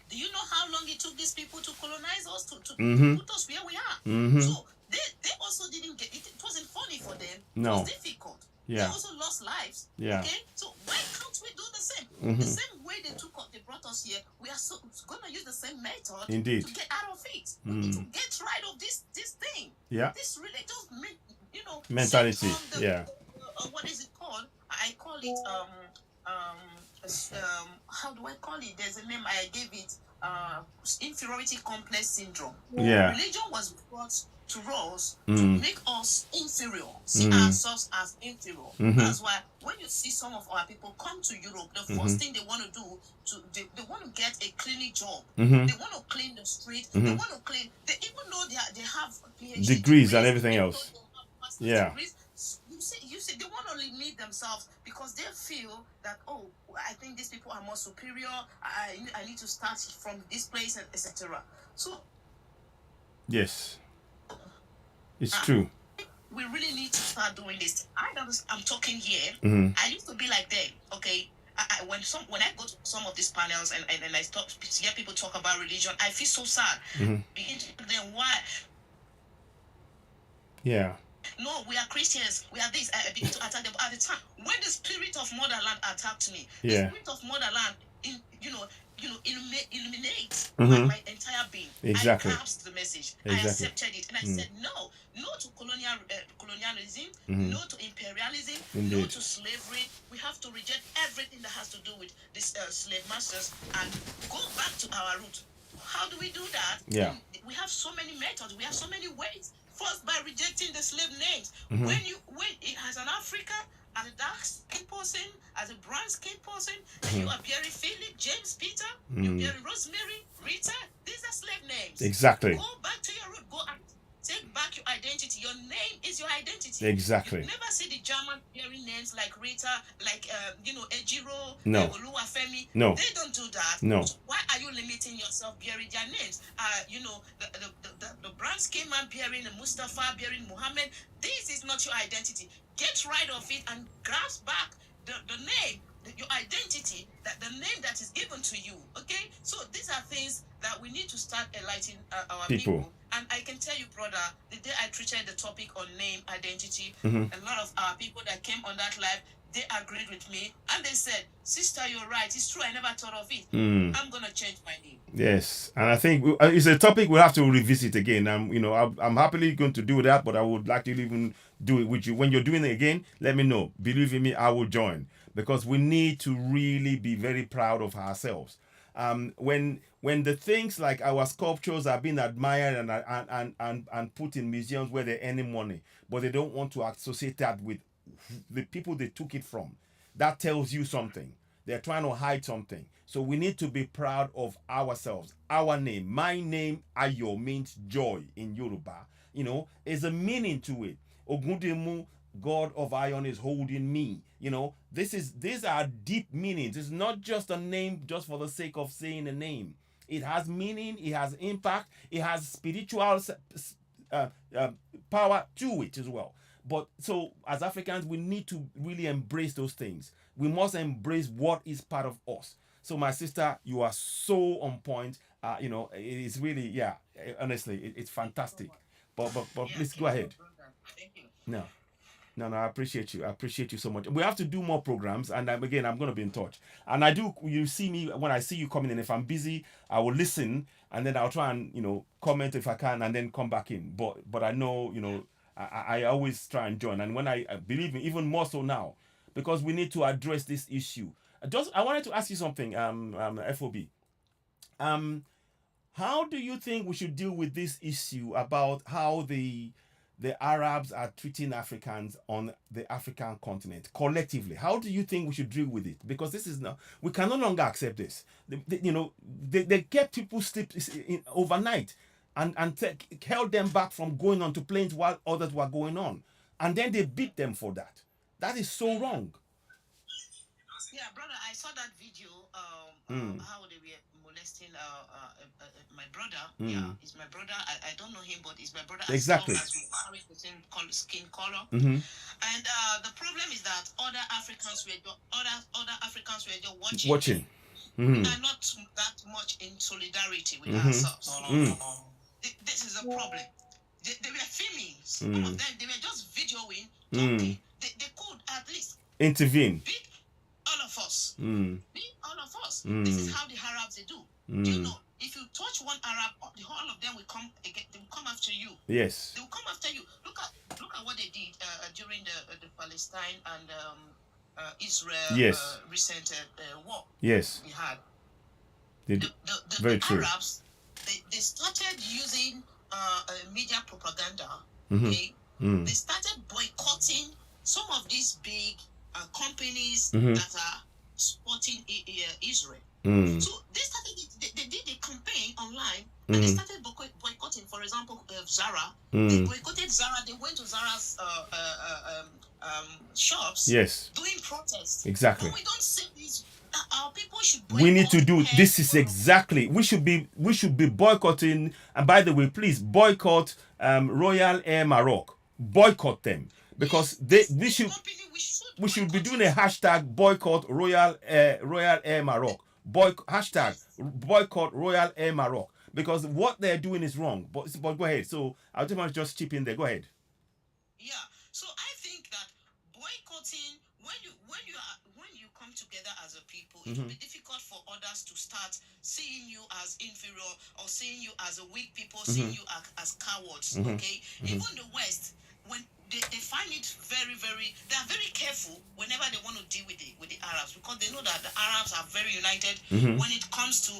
do you know how long it took these people to colonize us, to Mm-hmm. put us where we are? Mm-hmm. So they also didn't get it. It wasn't funny for them. No. It was difficult. Yeah. They also lost lives. Yeah. Okay. So why can't we do the same? Mm-hmm. The same way they brought us here. We are gonna use the same method. Indeed. To get out of it. We need to get rid of this thing. Yeah. This religious, mentality. set on Yeah. What is it called? I call it how do I call it? There's a name I gave it. Inferiority complex syndrome. Yeah. Religion was brought to us to make us inferior, see ourselves as inferior. That's why when you see some of our people come to Europe, the first thing they want to do, they want to get a cleaning job. They want to clean the street. They want to clean. Even though they have PhD degrees and everything else. Yeah. Degrees, you see, they want to limit themselves because they feel that, oh, I think these people are more superior. I need to start from this place, etc. So yes, it's true. We really need to start doing this. I'm talking here. I used to be like them. Okay, when I go to some of these panels and I stop to hear people talk about religion, I feel so sad. Begin to then why? Yeah. No, we are Christians. We are this. I begin to attack them. At the time, when the spirit of motherland attacked me, the spirit of motherland, illuminates my entire being. Exactly. I grasped the message. I accepted it, and I said no to colonialism, no to imperialism, no to slavery. We have to reject everything that has to do with these slave masters and go back to our root. How do we do that? Yeah. We have so many methods. We have so many ways. First, by rejecting the slave names. When as an African, as a dark skin person, as a brown skin person, you are bearing Philip, James, Peter, you're bearing Rosemary, Rita. These are slave names. Exactly. Go back to your root. Go and take back your identity. Your name is your identity. Exactly. You never see the German bearing names like Rita, like Ejiro, no. Oluwafemi. No. They don't do that. No. So why are you limiting yourself bearing their names? The brown skin man bearing Mustafa, bearing Muhammad. This is not your identity. Get rid of it and grasp back the name, your identity, that the name that is given to you. Okay, so these are things that we need to start enlightening our people. And I can tell you, brother, the day I treated the topic on name, identity, a lot of our people that came on that live, they agreed with me and they said, sister, you're right. It's true. I never thought of it. I'm going to change my name. Yes. And I think it's a topic we'll have to revisit again. I'm happily going to do that, but I would like to even do it with you. When you're doing it again, let me know. Believe in me, I will join, because we need to really be very proud of ourselves. When the things like our sculptures are being admired and put in museums where they're earning money, but they don't want to associate that with the people they took it from, that tells you something. They're trying to hide something. So we need to be proud of ourselves. Our name, my name, Ayo, means joy in Yoruba. There's a meaning to it. Ogundemu, God of iron, is holding me. These are deep meanings. It's not just a name just for the sake of saying a name. It has meaning. It has impact. It has spiritual power to it as well. But so as Africans, we need to really embrace those things. We must embrace what is part of us. So my sister, you are so on point. It is really, honestly, it's fantastic. But please go ahead. Thank you. No, I appreciate you. I appreciate you so much. We have to do more programs, and again, I'm going to be in touch. And I do. You see me when I see you coming in. If I'm busy, I will listen, and then I'll try and comment if I can, and then come back in. But I know I always try and join, and when I believe me, even more so now, because we need to address this issue. I wanted to ask you something, FOB. How do you think we should deal with this issue about how the Arabs are treating Africans on the African continent collectively? How do you think we should deal with it? Because we can no longer accept this. They kept people sleep overnight and held them back from going onto planes while others were going on. And then they beat them for that. That is so wrong. Yeah, brother, I saw that video. How they were molesting my brother. Yeah, he's my brother. I don't know him, but he's my brother. Exactly. As long as we carry the same skin color. Mm-hmm. And the problem is that other Africans were just watching. Watching. We Mm-hmm. are not that much in solidarity with Mm-hmm. ourselves. Mm. This is a problem. They were filming. Some of them, they were just videoing, talking. They could at least Intervene. beat all of us. Beat all of us. This is how the Arabs they do. Do you know? If you touch one Arab, the whole of them will come again. They will come after you. Yes. They will come after you. Look at what they did during the Palestine and Israel Yes. recent war. Yes. We had. The The Arabs, they started using media propaganda. Okay, they started boycotting some of these big companies that are supporting Israel. So they did a campaign online and they started boycotting. For example, Zara. They boycotted Zara. They went to Zara's shops. Yes. Doing protests. Exactly. But we don't see these. Our people should. We need to do this. Is exactly we should be boycotting. And by the way, please boycott Royal Air Maroc. Boycott them because we should be doing a hashtag boycott Royal Air Maroc. Hashtag boycott Royal Air Maroc because what they're doing is wrong. But go ahead. So I'll just chip in there. Go ahead. Yeah. So I think that boycotting when you come together as a people, it will be difficult for others to start seeing you as inferior or seeing you as a weak people, seeing you as cowards. Okay. Even the West, when they find it very, very, they are very careful whenever they want to deal with the Arabs because they know that the Arabs are very united. When it comes to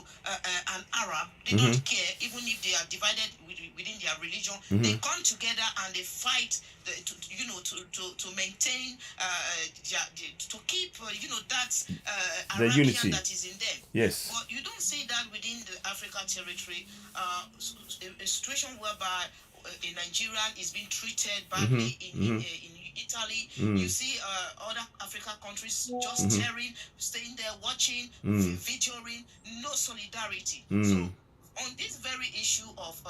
an Arab, they don't care even if they are divided within their religion. They come together and they fight to maintain to keep that the Arabian unity that is in them. Yes. But you don't see that within the African territory. A situation whereby a Nigerian is being treated badly in Italy. You see other African countries just staring, staying there watching, videoing, no solidarity. So on this very issue of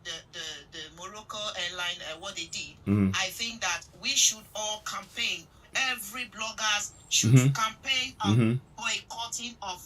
the Morocco airline, what they did, I think that we should all campaign. Every bloggers should campaign on boycotting of